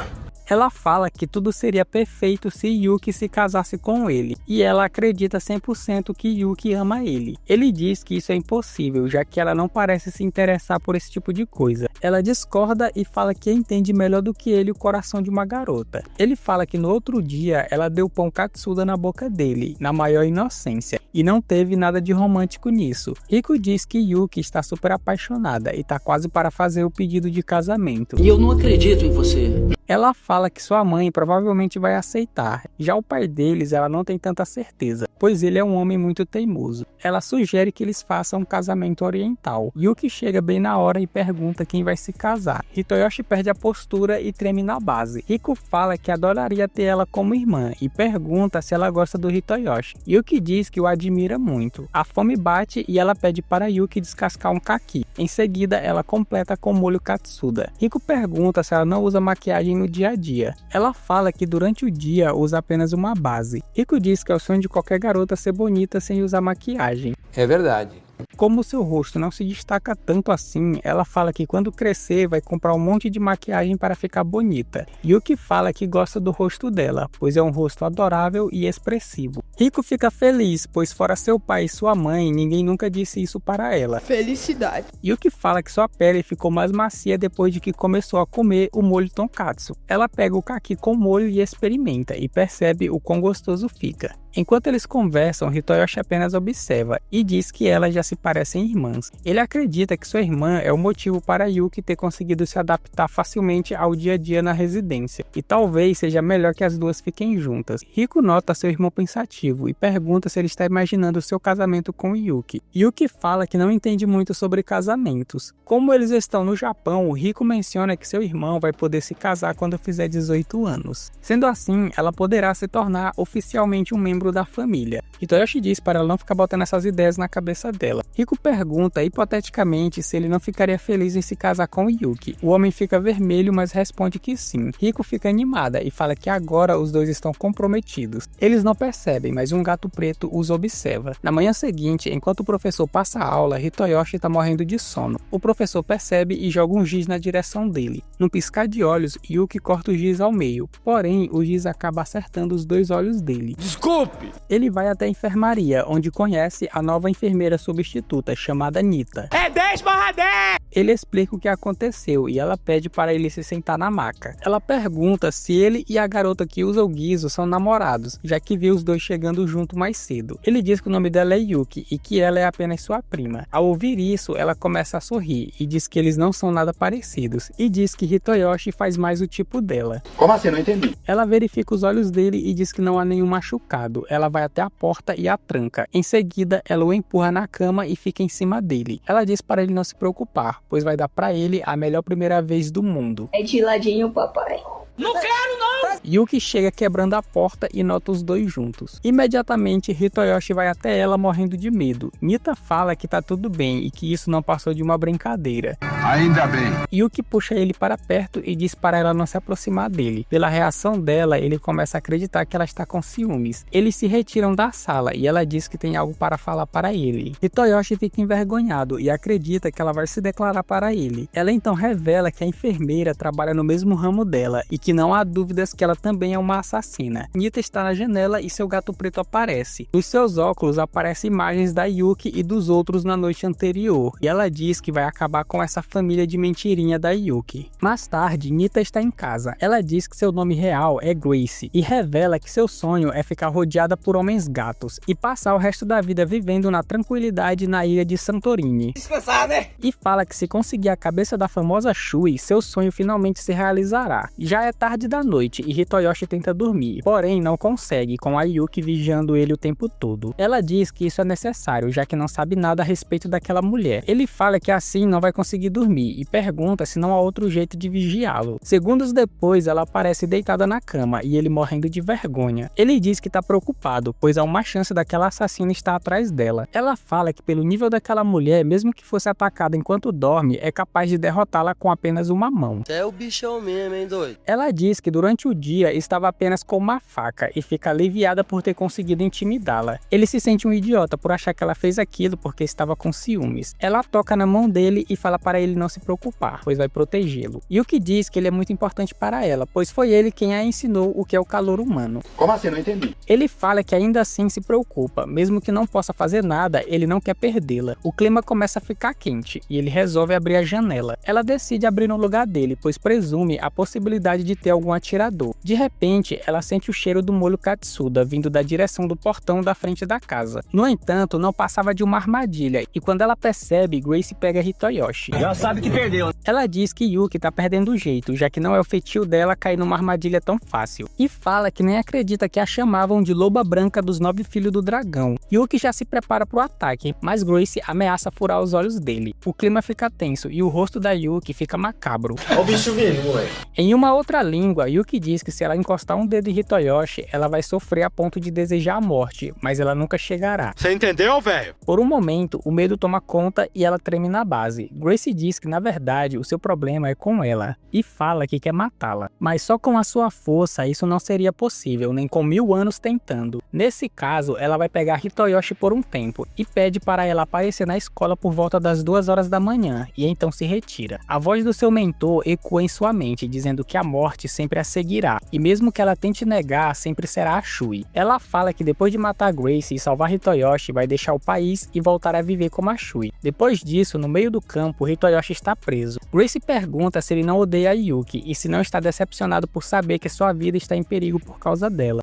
Ela fala que tudo seria perfeito se Yuki se casasse com ele, e ela acredita 100% que Yuki ama ele. Ele diz que isso é impossível, já que ela não parece se interessar por esse tipo de coisa. Ela discorda e fala que entende melhor do que ele o coração de uma garota. Ele fala que no outro dia ela deu pão Katsuda na boca dele, na maior inocência, e não teve nada de romântico nisso. Rico diz que Yuki está super apaixonada e tá quase para fazer o pedido de casamento. E eu não acredito em você. Ela fala que sua mãe provavelmente vai aceitar, já o pai deles ela não tem tanta certeza, pois ele é um homem muito teimoso. Ela sugere que eles façam um casamento oriental. Yuki chega bem na hora e pergunta quem vai se casar. Hitoyoshi perde a postura e treme na base. Riko fala que adoraria ter ela como irmã e pergunta se ela gosta do Hitoyoshi. Yuki diz que o admira muito. A fome bate e ela pede para Yuki descascar um kaki. Em seguida, ela completa com molho katsuda. Riko pergunta se ela não usa maquiagem no dia a dia. Ela fala que durante o dia usa apenas uma base. Riko diz que é o sonho de qualquer garota ser bonita sem usar maquiagem. É verdade. Como seu rosto não se destaca tanto assim, ela fala que quando crescer vai comprar um monte de maquiagem para ficar bonita. Yuki fala que gosta do rosto dela, pois é um rosto adorável e expressivo. Riko fica feliz, pois fora seu pai e sua mãe, ninguém nunca disse isso para ela. Felicidade. Yuki fala que sua pele ficou mais macia depois de que começou a comer o molho tonkatsu. Ela pega o kaki com molho e experimenta, e percebe o quão gostoso fica. Enquanto eles conversam, Hitoyoshi apenas observa e diz que elas já se parecem irmãs. Ele acredita que sua irmã é o motivo para Yuki ter conseguido se adaptar facilmente ao dia a dia na residência, e talvez seja melhor que as duas fiquem juntas. Riko nota seu irmão pensativo e pergunta se ele está imaginando seu casamento com Yuki. Yuki fala que não entende muito sobre casamentos. Como eles estão no Japão, Riko menciona que seu irmão vai poder se casar quando fizer 18 anos. Sendo assim, ela poderá se tornar oficialmente um membro da família. Hitoyoshi diz para ela não ficar botando essas ideias na cabeça dela. Riko pergunta hipoteticamente se ele não ficaria feliz em se casar com Yuki. O homem fica vermelho, mas responde que sim. Riko fica animada e fala que agora os dois estão comprometidos. Eles não percebem, mas um gato preto os observa. Na manhã seguinte, enquanto o professor passa a aula, Hitoyoshi está morrendo de sono. O professor percebe e joga um giz na direção dele. Num piscar de olhos, Yuki corta o giz ao meio. Porém, o giz acaba acertando os dois olhos dele. Desculpe! Ele vai até a enfermaria, onde conhece a nova enfermeira substituta, chamada Nita. É 10/10! Ele explica o que aconteceu e ela pede para ele se sentar na maca. Ela pergunta se ele e a garota que usa o guiso são namorados, já que viu os dois chegando junto mais cedo. Ele diz que o nome dela é Yuki e que ela é apenas sua prima. Ao ouvir isso, ela começa a sorrir e diz que eles não são nada parecidos, e diz que Hitoyoshi faz mais o tipo dela. Como assim? Não entendi. Ela verifica os olhos dele e diz que não há nenhum machucado. Ela vai até a porta e a tranca. Em seguida, ela o empurra na cama e fica em cima dele. Ela diz para ele não se preocupar, pois vai dar para ele a melhor primeira vez do mundo. É de ladinho, papai. Não quero, não! Yuki chega quebrando a porta e nota os dois juntos. Imediatamente, Hitoyoshi vai até ela morrendo de medo. Nita fala que tá tudo bem e que isso não passou de uma brincadeira. Ainda bem. Yuki puxa ele para perto e diz para ela não se aproximar dele. Pela reação dela, ele começa a acreditar que ela está com ciúmes. Eles se retiram da sala e ela diz que tem algo para falar para ele. Hitoyoshi fica envergonhado e acredita que ela vai se declarar para ele. Ela então revela que a enfermeira trabalha no mesmo ramo dela e que não há dúvidas que ela também é uma assassina. Nita está na janela e seu gato preto aparece. Nos seus óculos aparecem imagens da Yuki e dos outros na noite anterior, e ela diz que vai acabar com essa família de mentirinha da Yuki. Mais tarde, Nita está em casa. Ela diz que seu nome real é Grace e revela que seu sonho é ficar rodeada por homens gatos e passar o resto da vida vivendo na tranquilidade na ilha de Santorini. Descansar, né? E fala que se conseguir a cabeça da famosa Shui, seu sonho finalmente se realizará. Já é tarde da noite e Hitoyoshi tenta dormir, porém não consegue, com a Yuki vigiando ele o tempo todo. Ela diz que isso é necessário, já que não sabe nada a respeito daquela mulher. Ele fala que assim não vai conseguir dormir e pergunta se não há outro jeito de vigiá-lo. Segundos depois, ela aparece deitada na cama e ele morrendo de vergonha. Ele diz que tá preocupado, pois há uma chance daquela assassina estar atrás dela. Ela fala que pelo nível daquela mulher, mesmo que fosse atacada enquanto dorme, é capaz de derrotá-la com apenas uma mão. É o bichão mesmo, hein, doido? Ela diz que durante o dia estava apenas com uma faca e fica aliviada por ter conseguido intimidá-la. Ele se sente um idiota por achar que ela fez aquilo porque estava com ciúmes. Ela toca na mão dele e fala para ele não se preocupar, pois vai protegê-lo. Yuki diz que ele é muito importante para ela, pois foi ele quem a ensinou o que é o calor humano. Como assim? Não entendi. Ele fala que ainda assim se preocupa, mesmo que não possa fazer nada, ele não quer perdê-la. O clima começa a ficar quente e ele resolve abrir a janela. Ela decide abrir no lugar dele, pois presume a possibilidade de ter algum atirador. De repente, ela sente o cheiro do molho katsuda vindo da direção do portão da frente da casa. No entanto, não passava de uma armadilha, e quando ela percebe, Grace pega Hitoyoshi. Já sabe que perdeu. Ela diz que Yuki tá perdendo o jeito, já que não é o feitio dela cair numa armadilha tão fácil. E fala que nem acredita que a chamavam de Loba Branca dos 9 Filhos do Dragão. Yuki já se prepara pro ataque, mas Grace ameaça furar os olhos dele. O clima fica tenso e o rosto da Yuki fica macabro. Ó o bicho vindo, moleque. Em uma outra língua, Yuki diz que se ela encostar um dedo em Hitoyoshi, ela vai sofrer a ponto de desejar a morte, mas ela nunca chegará. Você entendeu, velho? Por um momento, o medo toma conta e ela treme na base. Grace diz que na verdade o seu problema é com ela e fala que quer matá-la, mas só com a sua força isso não seria possível, nem com 1000 anos tentando. Nesse caso, ela vai pegar Hitoyoshi por um tempo e pede para ela aparecer na escola por volta das 2 horas da manhã e então se retira. A voz do seu mentor ecoa em sua mente, dizendo que a morte sempre a seguirá e mesmo que ela tente negar, sempre será a Shui. Ela fala que depois de matar Grace e salvar Hitoyoshi, vai deixar o país e voltar a viver como a Shui. Depois disso, no meio do campo, Hitoyoshi está preso. Grace pergunta se ele não odeia a Yuki e se não está decepcionado por saber que sua vida está em perigo por causa dela.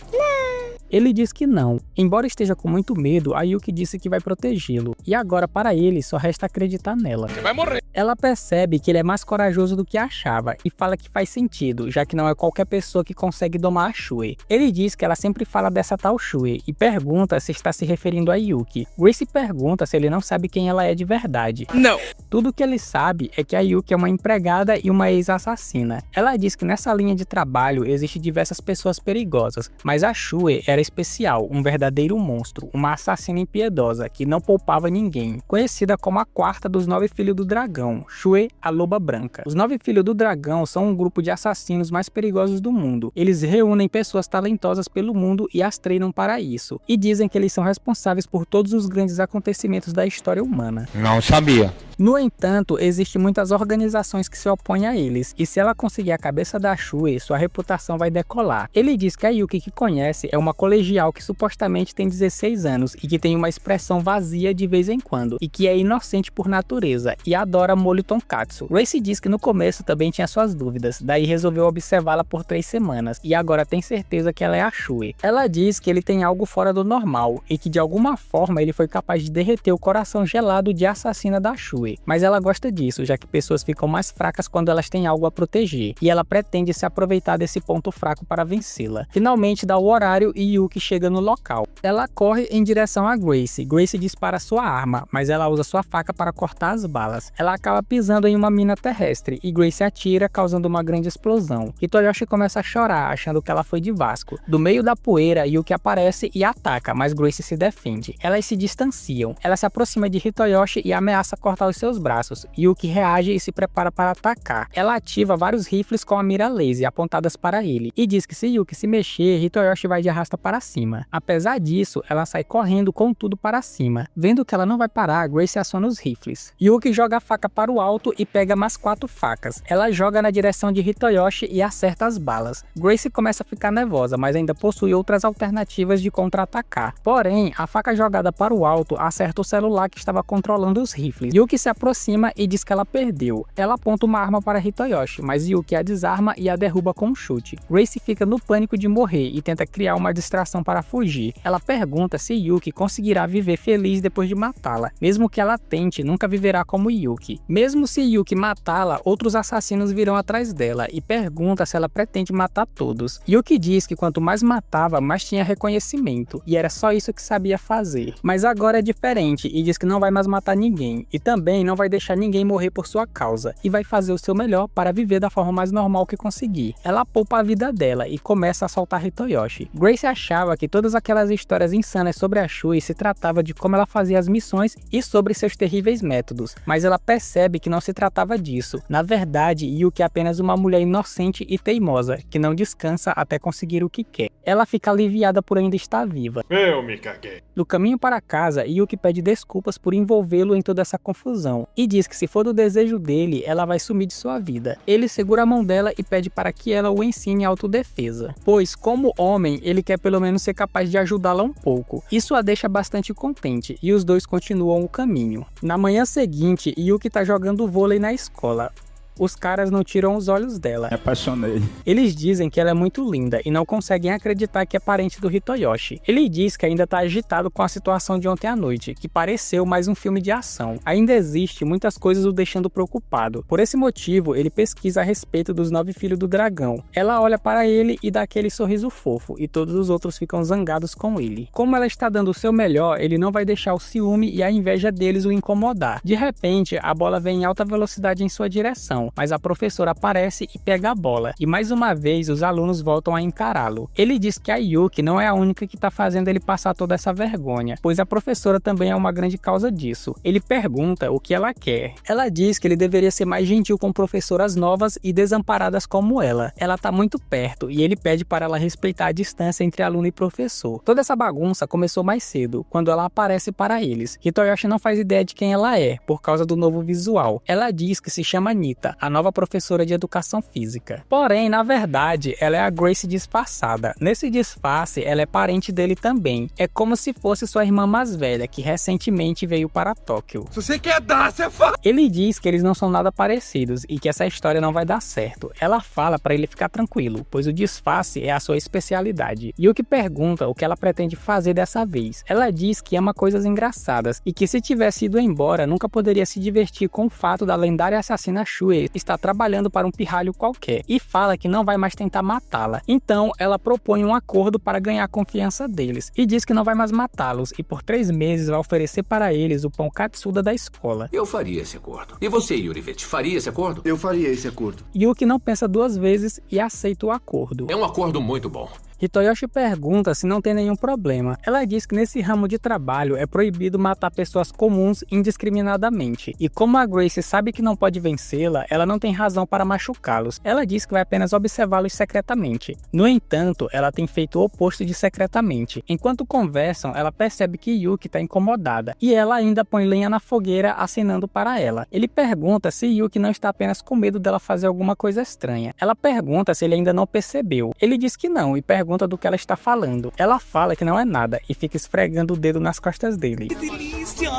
Ele diz que não. Embora esteja com muito medo, a Yuki disse que vai protegê-lo. E agora, para ele, só resta acreditar nela. Você vai morrer. Ela percebe que ele é mais corajoso do que achava e fala que faz sentido, já que não é qualquer pessoa que consegue domar a Shui. Ele diz que ela sempre fala dessa tal Shui e pergunta se está se referindo a Yuki. Grace pergunta se ele não sabe quem ela é de verdade. Não. Tudo que ele sabe é que a Yuki é uma empregada e uma ex-assassina. Ela diz que nessa linha de trabalho existem diversas pessoas perigosas, mas a Shui era especial, um verdadeiro monstro, uma assassina impiedosa que não poupava ninguém, conhecida como a quarta dos 9 Filhos do Dragão, Shui, a Loba Branca. Os 9 Filhos do Dragão são um grupo de assassinos mais perigosos do mundo. Eles reúnem pessoas talentosas pelo mundo e as treinam para isso, e dizem que eles são responsáveis por todos os grandes acontecimentos da história humana. Não sabia. No entanto, existem muitas organizações que se opõem a eles, e se ela conseguir a cabeça da Shui, sua reputação vai decolar. Ele diz que a Yuki que conhece é uma colegial que supostamente tem 16 anos e que tem uma expressão vazia de vez em quando, e que é inocente por natureza e adora molho tonkatsu. Grace diz que no começo também tinha suas dúvidas, daí resolveu observá-la por 3 semanas, e agora tem certeza que ela é a Shui. Ela diz que ele tem algo fora do normal, e que de alguma forma ele foi capaz de derreter o coração gelado de assassina da Shui. Mas ela gosta disso, já que pessoas ficam mais fracas quando elas têm algo a proteger, e ela pretende se aproveitar desse ponto fraco para vencê-la. Finalmente dá o horário e Yuki chega no local. Ela corre em direção a Grace. Grace dispara sua arma, mas ela usa sua faca para cortar as balas. Ela acaba pisando em uma mina terrestre, e Grace atira, causando uma grande explosão. Hitoyoshi começa a chorar, achando que ela foi de Vasco. Do meio da poeira, Yuki aparece e ataca, mas Grace se defende. Elas se distanciam. Ela se aproxima de Hitoyoshi e ameaça cortar os seus braços. Yuki reage e se prepara para atacar. Ela ativa vários rifles com a mira laser apontadas para ele, e diz que se Yuki se mexer, Hitoyoshi vai de arrasta para cima. Apesar disso, ela sai correndo com tudo para cima. Vendo que ela não vai parar, Grace aciona os rifles. Yuki joga a faca para o alto e pega mais 4 facas. Ela joga na direção de Hitoyoshi e acerta as balas. Grace começa a ficar nervosa, mas ainda possui outras alternativas de contra-atacar. Porém, a faca jogada para o alto acerta o celular que estava controlando os rifles. Yuki se aproxima e diz que ela perdeu. Ela aponta uma arma para Hitoyoshi, mas Yuki a desarma e a derruba com um chute. Grace fica no pânico de morrer e tenta criar uma distração para fugir. Ela pergunta se Yuki conseguirá viver feliz depois de matá-la. Mesmo que ela tente, nunca viverá como Yuki. Mesmo se Yuki matá-la, outros assassinos virão atrás dela e pergunta se ela pretende matar todos. Yuki diz que quanto mais matava, mais tinha reconhecimento, e era só isso que sabia fazer. Mas agora é diferente e diz que não vai mais matar ninguém, e também não vai deixar ninguém morrer por sua causa, e vai fazer o seu melhor para viver da forma mais normal que conseguir. Ela poupa a vida dela e começa a soltar Hitoyoshi. Grace achava que todas aquelas histórias insanas sobre a Shui se tratava de como ela fazia as missões e sobre seus terríveis métodos, mas ela percebe que não se tratava disso. Na verdade, Yuki é apenas uma mulher inocente e teimosa, que não descansa até conseguir o que quer. Ela fica aliviada por ainda estar viva. Eu me caguei. No caminho para casa, Yuki pede desculpas por envolvê-lo em toda essa confusão, e diz que se for do desejo dele, ela vai sumir de sua vida. Ele segura a mão dela e pede para que ela o ensine autodefesa, pois como homem, ele quer pelo menos ser capaz de ajudá-la um pouco. Isso a deixa bastante contente, e os dois continuam o caminho. Na manhã seguinte, Yuki tá jogando vôlei na escola. Os caras não tiram os olhos dela. Me apaixonei. Eles dizem que ela é muito linda e não conseguem acreditar que é parente do Hitoyoshi. Ele diz que ainda tá agitado com a situação de ontem à noite, que pareceu mais um filme de ação. Ainda existe muitas coisas o deixando preocupado. Por esse motivo, ele pesquisa a respeito dos 9 filhos do dragão. Ela olha para ele e dá aquele sorriso fofo, e todos os outros ficam zangados com ele. Como ela está dando o seu melhor, ele não vai deixar o ciúme e a inveja deles o incomodar. De repente, a bola vem em alta velocidade em sua direção, mas a professora aparece e pega a bola, e mais uma vez os alunos voltam a encará-lo. Ele diz que a Yuki não é a única que está fazendo ele passar toda essa vergonha, pois a professora também é uma grande causa disso. Ele pergunta o que ela quer. Ela diz que ele deveria ser mais gentil com professoras novas e desamparadas como ela. Ela tá muito perto e ele pede para ela respeitar a distância entre aluno e professor. Toda essa bagunça começou mais cedo, quando ela aparece para eles. Hitoyoshi não faz ideia de quem ela é, por causa do novo visual. Ela diz que se chama Nita, a nova professora de educação física. Porém, na verdade, ela é a Grace disfarçada. Nesse disfarce, ela é parente dele também. É como se fosse sua irmã mais velha, que recentemente veio para Tóquio. Se você quer dar, você fala. Ele diz que eles não são nada parecidos e que essa história não vai dar certo. Ela fala para ele ficar tranquilo, pois o disfarce é a sua especialidade. Yuki pergunta o que ela pretende fazer dessa vez. Ela diz que ama coisas engraçadas e que se tivesse ido embora, nunca poderia se divertir com o fato da lendária assassina Shue estar trabalhando para um pirralho qualquer, e fala que não vai mais tentar matá-la. Então, ela propõe um acordo para ganhar a confiança deles, e diz que não vai mais matá-los, e por 3 meses vai oferecer para eles o pão Katsuda da escola. Eu faria esse acordo. E você, Yurivete, faria esse acordo? Eu faria esse acordo. Yuki não pensa 2 vezes e aceita o acordo. É um acordo muito bom. Hitoyoshi pergunta se não tem nenhum problema. Ela diz que nesse ramo de trabalho é proibido matar pessoas comuns indiscriminadamente. E como a Grace sabe que não pode vencê-la, ela não tem razão para machucá-los. Ela diz que vai apenas observá-los secretamente. No entanto, ela tem feito o oposto de secretamente. Enquanto conversam, ela percebe que Yuki está incomodada. E ela ainda põe lenha na fogueira acenando para ela. Ele pergunta se Yuki não está apenas com medo dela fazer alguma coisa estranha. Ela pergunta se ele ainda não percebeu. Ele diz que não e pergunta do que ela está falando. Ela fala que não é nada e fica esfregando o dedo nas costas dele. Que delícia!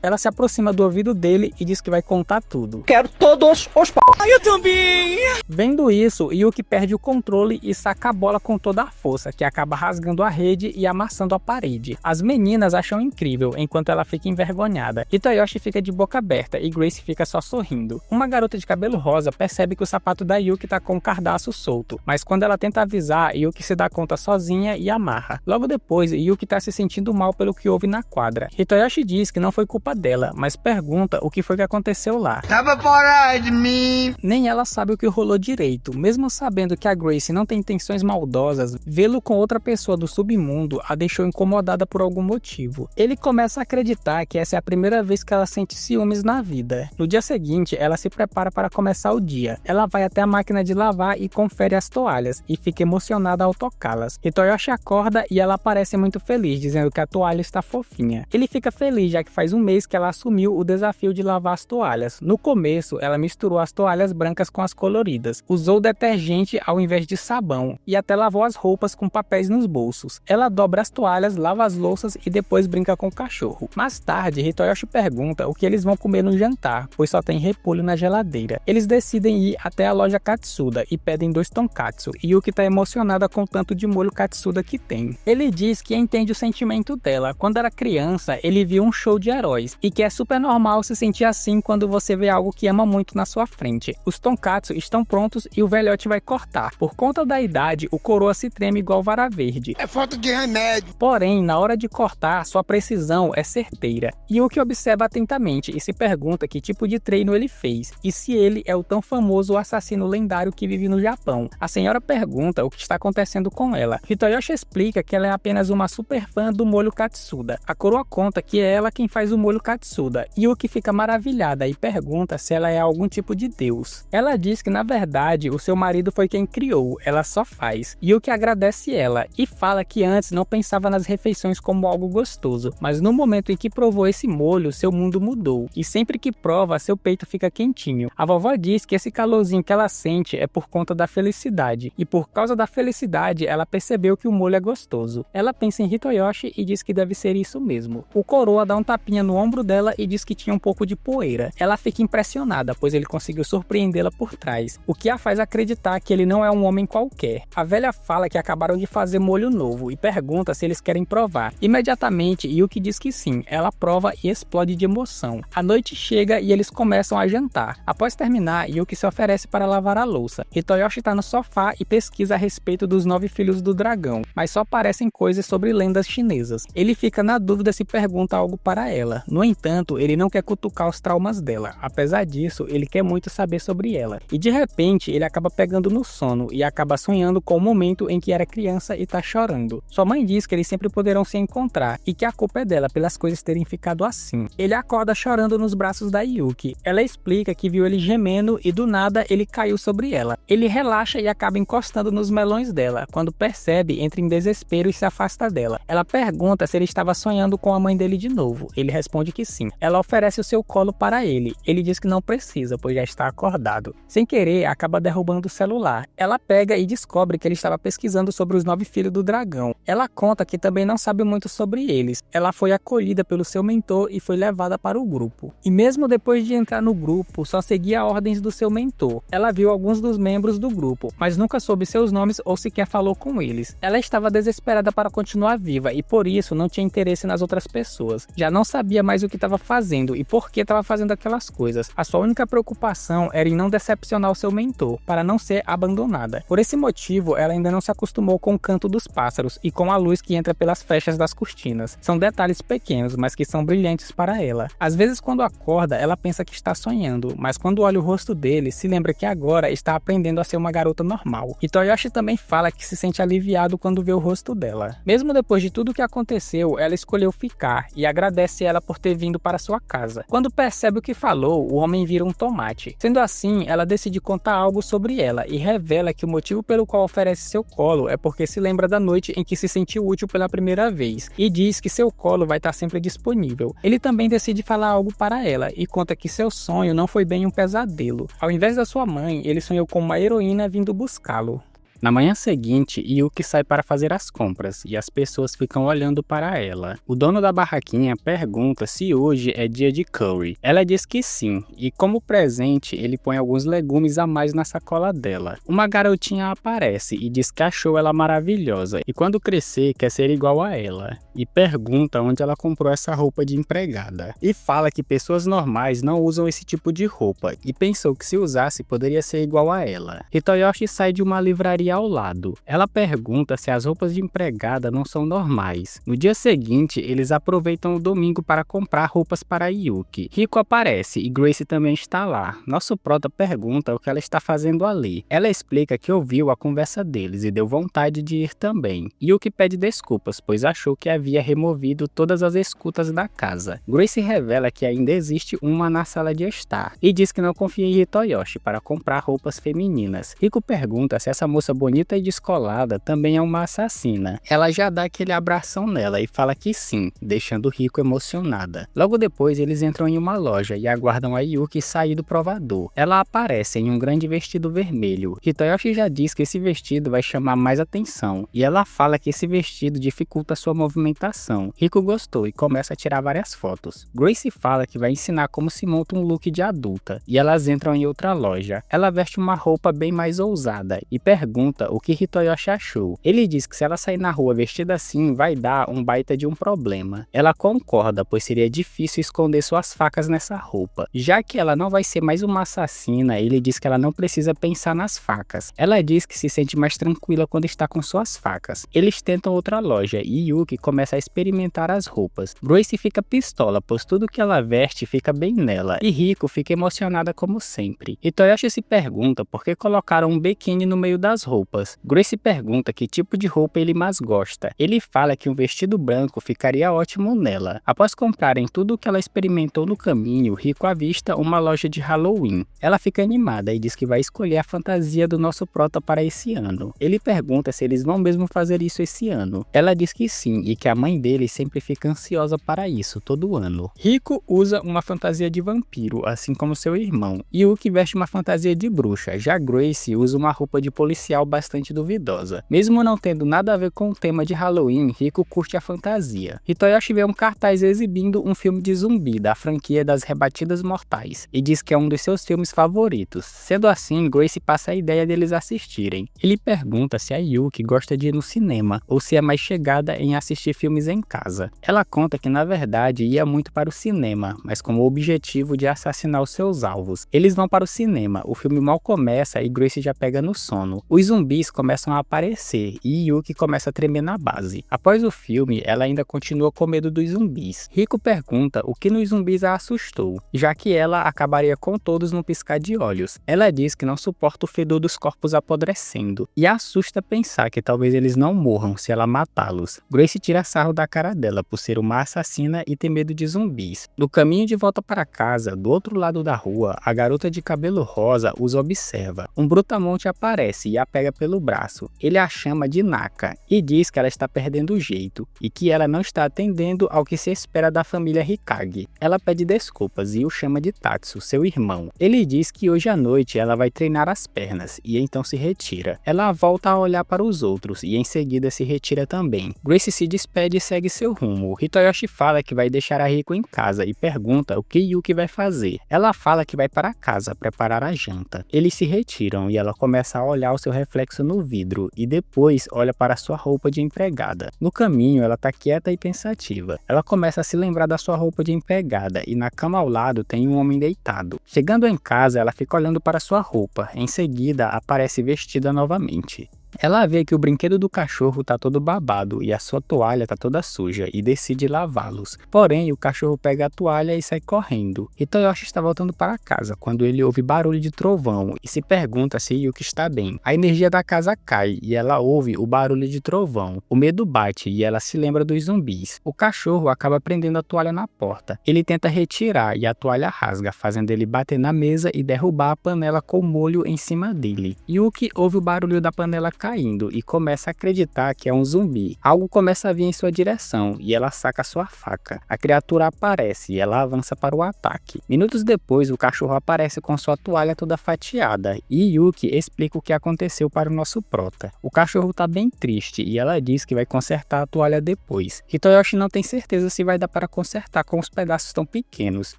Ela se aproxima do ouvido dele e diz que vai contar tudo. Quero todos os p***. Eu também! Vendo isso, Yuki perde o controle e saca a bola com toda a força, que acaba rasgando a rede e amassando a parede. As meninas acham incrível, enquanto ela fica envergonhada. Hitoyoshi fica de boca aberta e Grace fica só sorrindo. Uma garota de cabelo rosa percebe que o sapato da Yuki tá com o cardaço solto, mas quando ela tenta avisar, Yuki se dá conta sozinha e amarra. Logo depois, Yuki tá se sentindo mal pelo que houve na quadra. Hitoyoshi diz que não foi culpa dela, mas pergunta o que foi que aconteceu lá. Tava fora de mim. Nem ela sabe o que rolou direito. Mesmo sabendo que a Grace não tem intenções maldosas, vê-lo com outra pessoa do submundo a deixou incomodada por algum motivo. Ele começa a acreditar que essa é a primeira vez que ela sente ciúmes na vida. No dia seguinte, ela se prepara para começar o dia. Ela vai até a máquina de lavar e confere as toalhas, e fica emocionada ao tocá-las. Hitoyoshi acorda e ela parece muito feliz, dizendo que a toalha está fofinha. Ele fica feliz, já que faz um mês que ela assumiu o desafio de lavar as toalhas. No começo, ela misturou as toalhas brancas com as coloridas, usou detergente ao invés de sabão e até lavou as roupas com papéis nos bolsos. Ela dobra as toalhas, lava as louças e depois brinca com o cachorro. Mais tarde, Hitoyoshi pergunta o que eles vão comer no jantar, pois só tem repolho na geladeira. Eles decidem ir até a loja Katsuda e pedem 2 tonkatsu, e Yuki tá emocionada com o tanto de molho Katsuda que tem. Ele diz que entende o sentimento dela. Quando era criança, ele viu um show de heróis e que é super normal se sentir assim quando você vê algo que ama muito na sua frente. Os tonkatsu estão prontos e o velhote vai cortar. Por conta da idade, o coroa se treme igual vara verde. É falta de remédio. Porém, na hora de cortar, sua precisão é certeira. Yuki observa atentamente e se pergunta que tipo de treino ele fez e se ele é o tão famoso assassino lendário que vive no Japão. A senhora pergunta o que está acontecendo com ela. Hitoyoshi explica que ela é apenas uma super fã do molho Katsuda. A coroa conta que é ela quem faz o molho Katsuda. Yuki fica maravilhada e pergunta se ela é algum tipo de deus. Ela diz que na verdade o seu marido foi quem criou, ela só faz. Yuki agradece ela e fala que antes não pensava nas refeições como algo gostoso, mas no momento em que provou esse molho, seu mundo mudou. E sempre que prova, seu peito fica quentinho. A vovó diz que esse calorzinho que ela sente é por conta da felicidade. E por causa da felicidade, ela percebeu que o molho é gostoso. Ela pensa em Hitoyoshi e diz que deve ser isso mesmo. O coroa dá um tapinha no ombro dela e diz que tinha um pouco de poeira. Ela fica impressionada, pois ele conseguiu surpreendê-la por trás, o que a faz acreditar que ele não é um homem qualquer. A velha fala que acabaram de fazer molho novo e pergunta se eles querem provar. Imediatamente, Yuki diz que sim. Ela prova e explode de emoção. A noite chega e eles começam a jantar. Após terminar, Yuki se oferece para lavar a louça. Hitoyoshi está no sofá e pesquisa a respeito dos 9 filhos do dragão, mas só aparecem coisas sobre lendas chinesas. Ele fica na dúvida se pergunta algo para ela. No entanto, ele não quer cutucar os traumas dela. Apesar disso, ele quer muito saber sobre ela. E de repente, ele acaba pegando no sono e acaba sonhando com o momento em que era criança e tá chorando. Sua mãe diz que eles sempre poderão se encontrar e que a culpa é dela pelas coisas terem ficado assim. Ele acorda chorando nos braços da Yuki. Ela explica que viu ele gemendo e do nada ele caiu sobre ela. Ele relaxa e acaba encostando nos melões dela. Quando percebe, entra em desespero e se afasta dela. Ela pergunta se ele estava sonhando com a mãe dele de novo. Ele responde que sim. Ela oferece o seu colo para ele. Ele diz que não precisa, pois já está acordado. Sem querer, acaba derrubando o celular. Ela pega e descobre que ele estava pesquisando sobre os 9 filhos do dragão. Ela conta que também não sabe muito sobre eles. Ela foi acolhida pelo seu mentor e foi levada para o grupo. E mesmo depois de entrar no grupo, só seguia ordens do seu mentor. Ela viu alguns dos membros do grupo, mas nunca soube seus nomes ou sequer falou com eles. Ela estava desesperada para continuar viva e por isso não tinha interesse nas outras pessoas. Já não sabia mais o que estava fazendo e por que estava fazendo aquelas coisas. A sua única preocupação era em não decepcionar o seu mentor, para não ser abandonada. Por esse motivo, ela ainda não se acostumou com o canto dos pássaros e com a luz que entra pelas frechas das cortinas. São detalhes pequenos, mas que são brilhantes para ela. Às vezes, quando acorda, ela pensa que está sonhando, mas quando olha o rosto dele, se lembra que agora está aprendendo a ser uma garota normal. Hitoyoshi também fala que se sente aliviado quando vê o rosto dela. Mesmo depois de tudo o que aconteceu, ela escolheu ficar e agradece ela por ter vindo para sua casa. Quando percebe o que falou, o homem vira um tomate. Sendo assim, ela decide contar algo sobre ela e revela que o motivo pelo qual oferece seu colo é porque se lembra da noite em que se sentiu útil pela primeira vez e diz que seu colo vai estar sempre disponível. Ele também decide falar algo para ela e conta que seu sonho não foi bem um pesadelo. Ao invés da sua mãe, ele sonhou com uma heroína vindo buscá-lo. Na manhã seguinte, Yuki sai para fazer as compras e as pessoas ficam olhando para ela. O dono da barraquinha pergunta se hoje é dia de curry. Ela diz que sim, e como presente, ele põe alguns legumes a mais na sacola dela. Uma garotinha aparece e diz que achou ela maravilhosa e quando crescer quer ser igual a ela. E pergunta onde ela comprou essa roupa de empregada. E fala que pessoas normais não usam esse tipo de roupa e pensou que se usasse poderia ser igual a ela. Hitoyoshi sai de uma livraria ao lado. Ela pergunta se as roupas de empregada não são normais. No dia seguinte, eles aproveitam o domingo para comprar roupas para Yuki. Rico aparece e Grace também está lá. Nosso prota pergunta o que ela está fazendo ali. Ela explica que ouviu a conversa deles e deu vontade de ir também. Yuki pede desculpas, pois achou que havia removido todas as escutas da casa. Grace revela que ainda existe uma na sala de estar e diz que não confia em Hitoyoshi para comprar roupas femininas. Rico pergunta se essa moça bonita e descolada também é uma assassina. Ela já dá aquele abração nela e fala que sim, deixando Rico emocionada. Logo depois eles entram em uma loja e aguardam a Yuki sair do provador. Ela aparece em um grande vestido vermelho. Hitoyoshi já diz que esse vestido vai chamar mais atenção e ela fala que esse vestido dificulta sua movimentação. Rico gostou e começa a tirar várias fotos. Grace fala que vai ensinar como se monta um look de adulta e elas entram em outra loja. Ela veste uma roupa bem mais ousada e pergunta o que Hitoyoshi achou. Ele diz que se ela sair na rua vestida assim, vai dar um baita de um problema. Ela concorda, pois seria difícil esconder suas facas nessa roupa. Já que ela não vai ser mais uma assassina, ele diz que ela não precisa pensar nas facas. Ela diz que se sente mais tranquila quando está com suas facas. Eles tentam outra loja e Yuki começa a experimentar as roupas. Grace fica pistola, pois tudo que ela veste fica bem nela. E Rico fica emocionada como sempre. Hitoyoshi se pergunta por que colocaram um biquíni no meio das roupas. Grace pergunta que tipo de roupa ele mais gosta. Ele fala que um vestido branco ficaria ótimo nela. Após comprarem tudo o que ela experimentou no caminho, Rico avista uma loja de Halloween. Ela fica animada e diz que vai escolher a fantasia do nosso prota para esse ano. Ele pergunta se eles vão mesmo fazer isso esse ano. Ela diz que sim e que a mãe dele sempre fica ansiosa para isso todo ano. Rico usa uma fantasia de vampiro, assim como seu irmão. Yuki veste uma fantasia de bruxa. Já Grace usa uma roupa de policial moral bastante duvidosa. Mesmo não tendo nada a ver com o tema de Halloween, Rico curte a fantasia. Hitoyoshi vê um cartaz exibindo um filme de zumbi da franquia das Rebatidas Mortais e diz que é um dos seus filmes favoritos. Sendo assim, Grace passa a ideia deles assistirem. Ele pergunta se a Yuki gosta de ir no cinema ou se é mais chegada em assistir filmes em casa. Ela conta que na verdade ia muito para o cinema, mas com o objetivo de assassinar os seus alvos. Eles vão para o cinema, o filme mal começa e Grace já pega no sono. Os zumbis começam a aparecer e Yuki começa a tremer na base. Após o filme, ela ainda continua com medo dos zumbis. Rico pergunta o que nos zumbis a assustou, já que ela acabaria com todos num piscar de olhos. Ela diz que não suporta o fedor dos corpos apodrecendo e assusta pensar que talvez eles não morram se ela matá-los. Grace tira sarro da cara dela por ser uma assassina e ter medo de zumbis. No caminho de volta para casa, do outro lado da rua, a garota de cabelo rosa os observa. Um brutamonte aparece e a pega pelo braço. Ele a chama de Naka e diz que ela está perdendo o jeito e que ela não está atendendo ao que se espera da família Hikage. Ela pede desculpas e o chama de Tatsu, seu irmão. Ele diz que hoje à noite ela vai treinar as pernas e então se retira. Ela volta a olhar para os outros e em seguida se retira também. Grace se despede e segue seu rumo. Hitoyoshi fala que vai deixar a Rico em casa e pergunta o que Yuki vai fazer. Ela fala que vai para casa preparar a janta. Eles se retiram e ela começa a olhar o seu reflexo no vidro e depois olha para sua roupa de empregada. No caminho ela tá quieta e pensativa. Ela começa a se lembrar da sua roupa de empregada e na cama ao lado tem um homem deitado. Chegando em casa ela fica olhando para sua roupa, em seguida aparece vestida novamente. Ela vê que o brinquedo do cachorro tá todo babado e a sua toalha tá toda suja e decide lavá-los. Porém, o cachorro pega a toalha e sai correndo. Hitoyoshi está voltando para casa quando ele ouve barulho de trovão e se pergunta se Yuki está bem. A energia da casa cai e ela ouve o barulho de trovão. O medo bate e ela se lembra dos zumbis. O cachorro acaba prendendo a toalha na porta. Ele tenta retirar e a toalha rasga, fazendo ele bater na mesa e derrubar a panela com molho em cima dele. Yuki ouve o barulho da panela caindo e começa a acreditar que é um zumbi. Algo começa a vir em sua direção e ela saca sua faca. A criatura aparece e ela avança para o ataque. Minutos depois, o cachorro aparece com sua toalha toda fatiada e Yuki explica o que aconteceu para o nosso prota. O cachorro tá bem triste e ela diz que vai consertar a toalha depois. Hitoyoshi não tem certeza se vai dar para consertar com os pedaços tão pequenos.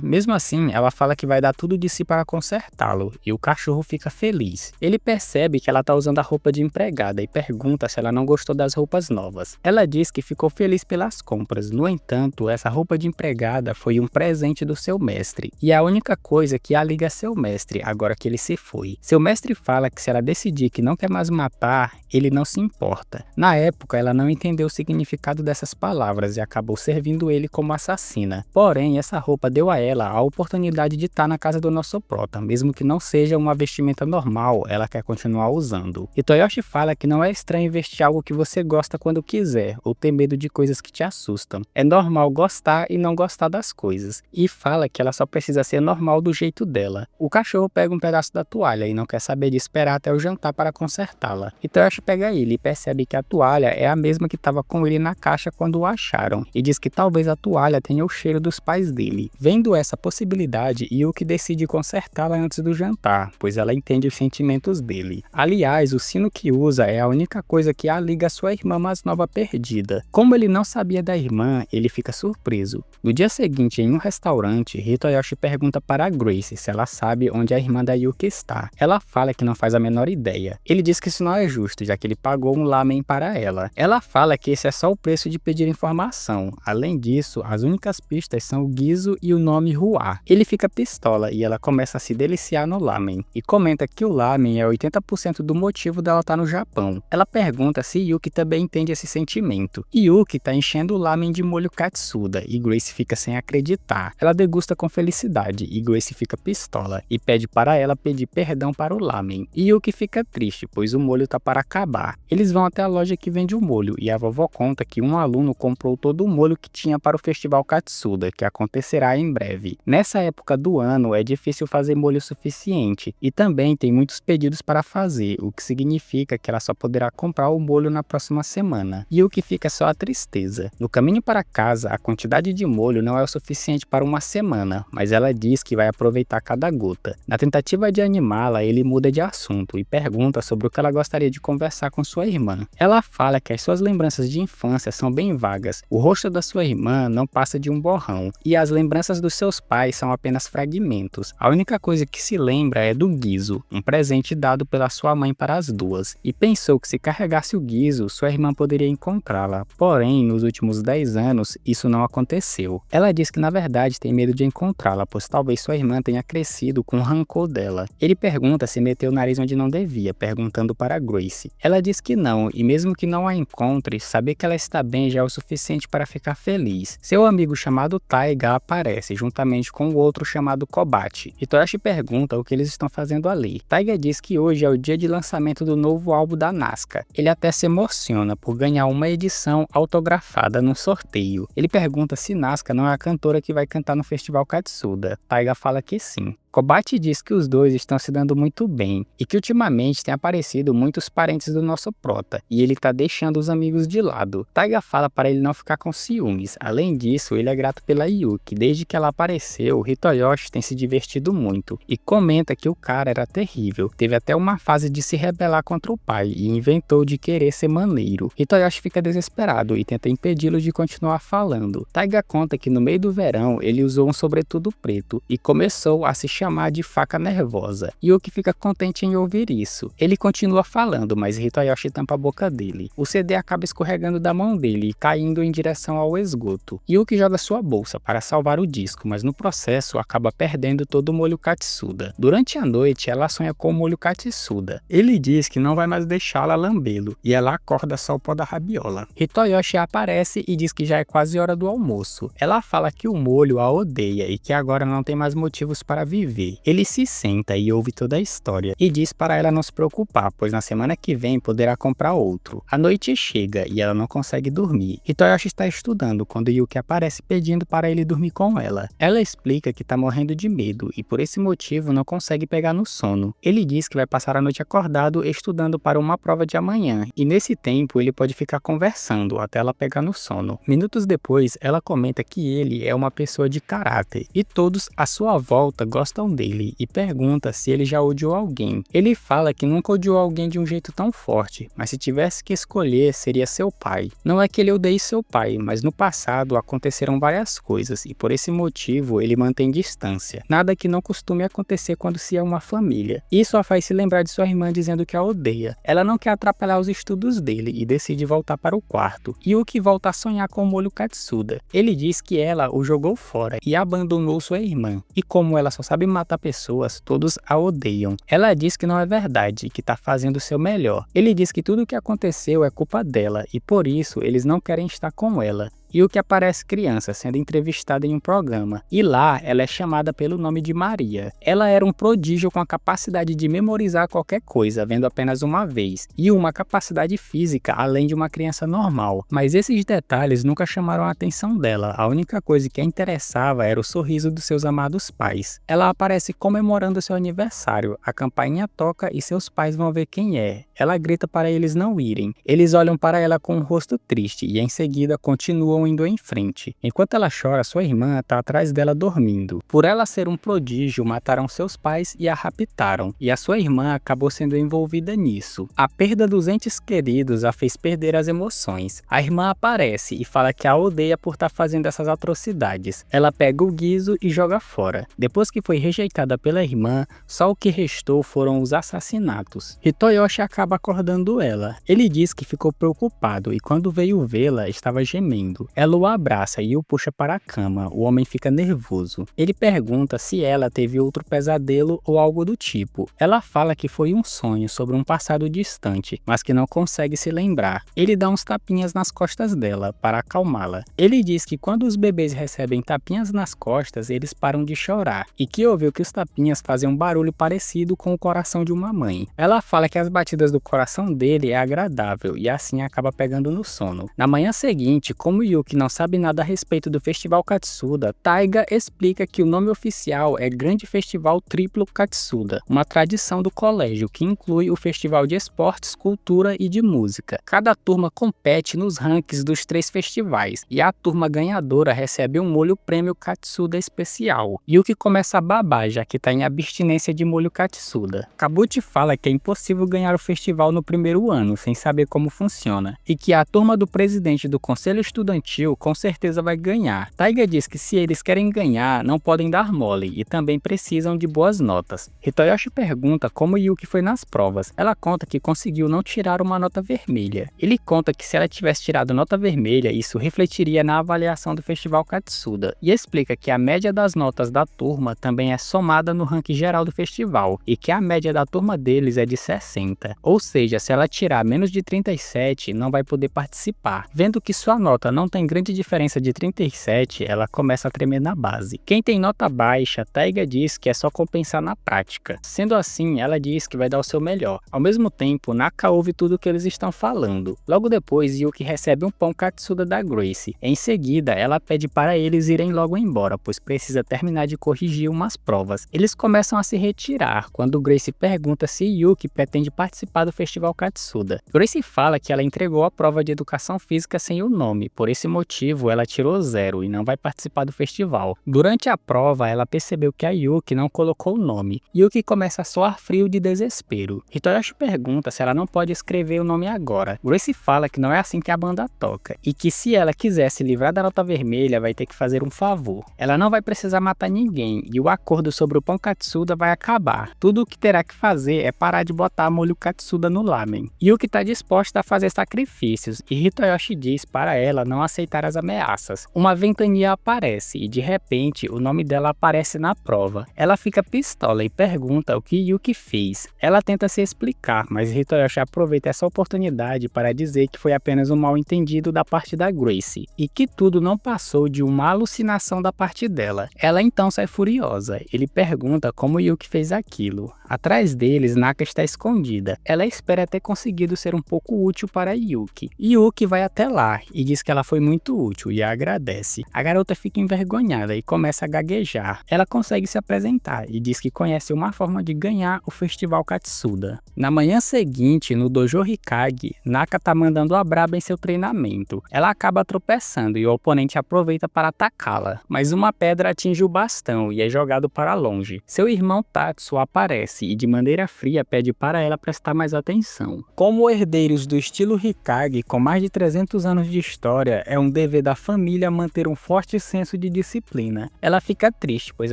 Mesmo assim, ela fala que vai dar tudo de si para consertá-lo e o cachorro fica feliz. Ele percebe que ela tá usando a roupa de empregada e pergunta se ela não gostou das roupas novas. Ela diz que ficou feliz pelas compras, no entanto, essa roupa de empregada foi um presente do seu mestre, e a única coisa que a liga a seu mestre agora que ele se foi. Seu mestre fala que se ela decidir que não quer mais matar, ele não se importa. Na época, ela não entendeu o significado dessas palavras e acabou servindo ele como assassina. Porém, essa roupa deu a ela a oportunidade de estar na casa do nosso prota, mesmo que não seja uma vestimenta normal, ela quer continuar usando. Hitoyoshi fala que não é estranho vestir algo que você gosta quando quiser, ou ter medo de coisas que te assustam. É normal gostar e não gostar das coisas. E fala que ela só precisa ser normal do jeito dela. O cachorro pega um pedaço da toalha e não quer saber de esperar até o jantar para consertá-la. Hitoyoshi pega ele e percebe que a toalha é a mesma que estava com ele na caixa quando o acharam, e diz que talvez a toalha tenha o cheiro dos pais dele. Vendo essa possibilidade, Yuki decide consertá-la antes do jantar, pois ela entende os sentimentos dele. Aliás, o sino que usa é a única coisa que a liga à sua irmã mais nova perdida. Como ele não sabia da irmã, ele fica surpreso. No dia seguinte, em um restaurante, Hitoyoshi pergunta para Grace se ela sabe onde a irmã da Yuki está. Ela fala que não faz a menor ideia. Ele diz que isso não é justo, já que ele pagou um lamen para ela. Ela fala que esse é só o preço de pedir informação. Além disso, as únicas pistas são o Gizo e o nome Hua. Ele fica pistola e ela começa a se deliciar no lamen, e comenta que o lamen é 80% do motivo dela estar no Japão. Ela pergunta se Yuki também entende esse sentimento. Yuki tá enchendo o lamen de molho katsuda e Grace fica sem acreditar. Ela degusta com felicidade e Grace fica pistola e pede para ela pedir perdão para o lamen. Yuki fica triste, pois o molho tá para acabar. Eles vão até a loja que vende o molho e a vovó conta que um aluno comprou todo o molho que tinha para o festival Katsuda, que acontecerá em breve. Nessa época do ano é difícil fazer molho suficiente e também tem muitos pedidos para fazer, o que significa que ela só poderá comprar o molho na próxima semana. Yuki fica só a tristeza. No caminho para casa, a quantidade de molho não é o suficiente para uma semana, mas ela diz que vai aproveitar cada gota. Na tentativa de animá-la, ele muda de assunto e pergunta sobre o que ela gostaria de conversar com sua irmã. Ela fala que as suas lembranças de infância são bem vagas, o rosto da sua irmã não passa de um borrão, e as lembranças dos seus pais são apenas fragmentos. A única coisa que se lembra é do Guizo, um presente dado pela sua mãe para as duas, e pensou que se carregasse o Guizo, sua irmã poderia encontrá-la. Porém, nos últimos 10 anos, isso não aconteceu. Ela diz que na verdade tem medo de encontrá-la, pois talvez sua irmã tenha crescido com o rancor dela. Ele pergunta se meteu o nariz onde não devia, perguntando para Grace. Ela diz que não, e mesmo que não a encontre, saber que ela está bem já é o suficiente para ficar feliz. Seu amigo chamado Taiga aparece, juntamente com o outro chamado Kobachi. Hitoyoshi pergunta o que eles estão fazendo ali. Taiga diz que hoje é o dia de lançamento do novo álbum da Nazca. Ele até se emociona por ganhar uma edição autografada num sorteio. Ele pergunta se Nazca não é a cantora que vai cantar no Festival Katsuda. Taiga fala que sim. Kobachi diz que os dois estão se dando muito bem e que ultimamente tem aparecido muitos parentes do nosso prota e ele tá deixando os amigos de lado. Taiga fala para ele não ficar com ciúmes. Além disso, ele é grato pela Yuki. Desde que ela apareceu, Hitoyoshi tem se divertido muito e comenta que o cara era terrível. Teve até uma fase de se rebelar contra o pai e inventou de querer ser maneiro. Hitoyoshi fica desesperado e tenta impedi-lo de continuar falando. Taiga conta que no meio do verão ele usou um sobretudo preto e começou a se chamar de faca nervosa. Yuki fica contente em ouvir isso. Ele continua falando, mas Hitoyoshi tampa a boca dele. O CD acaba escorregando da mão dele e caindo em direção ao esgoto. Yuki joga sua bolsa para salvar o disco, mas no processo acaba perdendo todo o molho Katsuda. Durante a noite, ela sonha com o molho Katsuda. Ele diz que não vai mais deixá-la lambê-lo, e ela acorda só o pó da rabiola. Hitoyoshi aparece e diz que já é quase hora do almoço. Ela fala que o molho a odeia e que agora não tem mais motivos para viver. Ele se senta e ouve toda a história e diz para ela não se preocupar, pois na semana que vem poderá comprar outro. A noite chega e ela não consegue dormir. Hitoyoshi está estudando quando Yuki aparece pedindo para ele dormir com ela. Ela explica que está morrendo de medo e por esse motivo não consegue pegar no sono. Ele diz que vai passar a noite acordado estudando para uma prova de amanhã e nesse tempo ele pode ficar conversando até ela pegar no sono. Minutos depois, ela comenta que ele é uma pessoa de caráter e todos à sua volta gostam dele e pergunta se ele já odiou alguém. Ele fala que nunca odiou alguém de um jeito tão forte, mas se tivesse que escolher seria seu pai. Não é que ele odeie seu pai, mas no passado aconteceram várias coisas e por esse motivo ele mantém distância. Nada que não costume acontecer quando se é uma família. Isso a faz se lembrar de sua irmã dizendo que a odeia. Ela não quer atrapalhar os estudos dele e decide voltar para o quarto. Yuki volta a sonhar com o molho Katsuda. Ele diz que ela o jogou fora e abandonou sua irmã. E como ela só sabe matar pessoas, todos a odeiam. Ela diz que não é verdade, que tá fazendo o seu melhor. Ele diz que tudo o que aconteceu é culpa dela e por isso eles não querem estar com ela. Yuki aparece criança sendo entrevistada em um programa e lá ela é chamada pelo nome de Maria. Ela era um prodígio com a capacidade de memorizar qualquer coisa, vendo apenas uma vez, e uma capacidade física além de uma criança normal. Mas esses detalhes nunca chamaram a atenção dela, a única coisa que a interessava era o sorriso dos seus amados pais. Ela aparece comemorando seu aniversário, a campainha toca e seus pais vão ver quem é. Ela grita para eles não irem. Eles olham para ela com um rosto triste e em seguida continuam indo em frente. Enquanto ela chora, sua irmã está atrás dela dormindo. Por ela ser um prodígio, mataram seus pais e a raptaram, e a sua irmã acabou sendo envolvida nisso. A perda dos entes queridos a fez perder as emoções. A irmã aparece e fala que a odeia por estar fazendo essas atrocidades. Ela pega o Guizo e joga fora. Depois que foi rejeitada pela irmã, só o que restou foram os assassinatos. Hitoyoshi acaba acordando ela. Ele diz que ficou preocupado e quando veio vê-la, estava gemendo. Ela o abraça e o puxa para a cama. O homem fica nervoso. Ele pergunta se ela teve outro pesadelo ou algo do tipo. Ela fala que foi um sonho sobre um passado distante, mas que não consegue se lembrar. Ele dá uns tapinhas nas costas dela para acalmá-la. Ele diz que quando os bebês recebem tapinhas nas costas, eles param de chorar e que ouviu que os tapinhas fazem um barulho parecido com o coração de uma mãe. Ela fala que as batidas do coração dele é agradável e assim acaba pegando no sono. Na manhã seguinte, como Yuki Yuki não sabe nada a respeito do Festival Katsuda, Taiga explica que o nome oficial é Grande Festival Triplo Katsuda, uma tradição do colégio que inclui o festival de esportes, cultura e de música. Cada turma compete nos rankings dos 3 festivais e a turma ganhadora recebe um molho prêmio Katsuda especial. Yuki começa a babar já que está em abstinência de molho Katsuda. Kabuchi fala que é impossível ganhar o festival no primeiro ano sem saber como funciona e que a turma do presidente do conselho estudantil com certeza vai ganhar. Taiga diz que se eles querem ganhar não podem dar mole e também precisam de boas notas. Hitoyoshi pergunta como Yuki foi nas provas. Ela conta que conseguiu não tirar uma nota vermelha. Ele conta que se ela tivesse tirado nota vermelha, isso refletiria na avaliação do Festival Katsuda, e explica que a média das notas da turma também é somada no ranking geral do festival, e que a média da turma deles é de 60. Ou seja, se ela tirar menos de 37, não vai poder participar. Vendo que sua nota não tem grande diferença de 37, ela começa a tremer na base. Quem tem nota baixa, Taiga diz que é só compensar na prática. Sendo assim, ela diz que vai dar o seu melhor. Ao mesmo tempo, Naka ouve tudo o que eles estão falando. Logo depois, Yuki recebe um pão Katsuda da Grace. Em seguida, ela pede para eles irem logo embora, pois precisa terminar de corrigir umas provas. Eles começam a se retirar, quando Grace pergunta se Yuki pretende participar do Festival Katsuda. Grace fala que ela entregou a prova de educação física sem o nome, por esse motivo ela tirou 0 e não vai participar do festival. Durante a prova, ela percebeu que a Yuki não colocou o nome. Yuki começa a soar frio de desespero. Hitoyoshi pergunta se ela não pode escrever o nome agora. Grace fala que não é assim que a banda toca, e que se ela quiser se livrar da nota vermelha, vai ter que fazer um favor. Ela não vai precisar matar ninguém, e o acordo sobre o pão Katsuda vai acabar. Tudo o que terá que fazer é parar de botar molho Katsuda no lamen. Yuki está disposta a fazer sacrifícios, e Hitoyoshi diz para ela não aceitar as ameaças. Uma ventania aparece, e de repente o nome dela aparece na prova. Ela fica pistola e pergunta o que Yuki fez. Ela tenta se explicar, mas Hitoyoshi aproveita essa oportunidade para dizer que foi apenas um mal-entendido da parte da Grace, e que tudo não passou de uma alucinação da parte dela. Ela então sai furiosa. Ele pergunta como Yuki fez aquilo. Atrás deles, Naka está escondida. Ela espera ter conseguido ser um pouco útil para Yuki. Yuki vai até lá e diz que ela foi muito útil e a agradece. A garota fica envergonhada e começa a gaguejar. Ela consegue se apresentar e diz que conhece uma forma de ganhar o Festival Katsuda. Na manhã seguinte, no Dojo Hikage, Naka tá mandando a braba em seu treinamento. Ela acaba tropeçando e o oponente aproveita para atacá-la, mas uma pedra atinge o bastão e é jogado para longe. Seu irmão Tatsu aparece e de maneira fria pede para ela prestar mais atenção. Como herdeiros do estilo Hikage com mais de 300 anos de história, é um dever da família manter um forte senso de disciplina. Ela fica triste, pois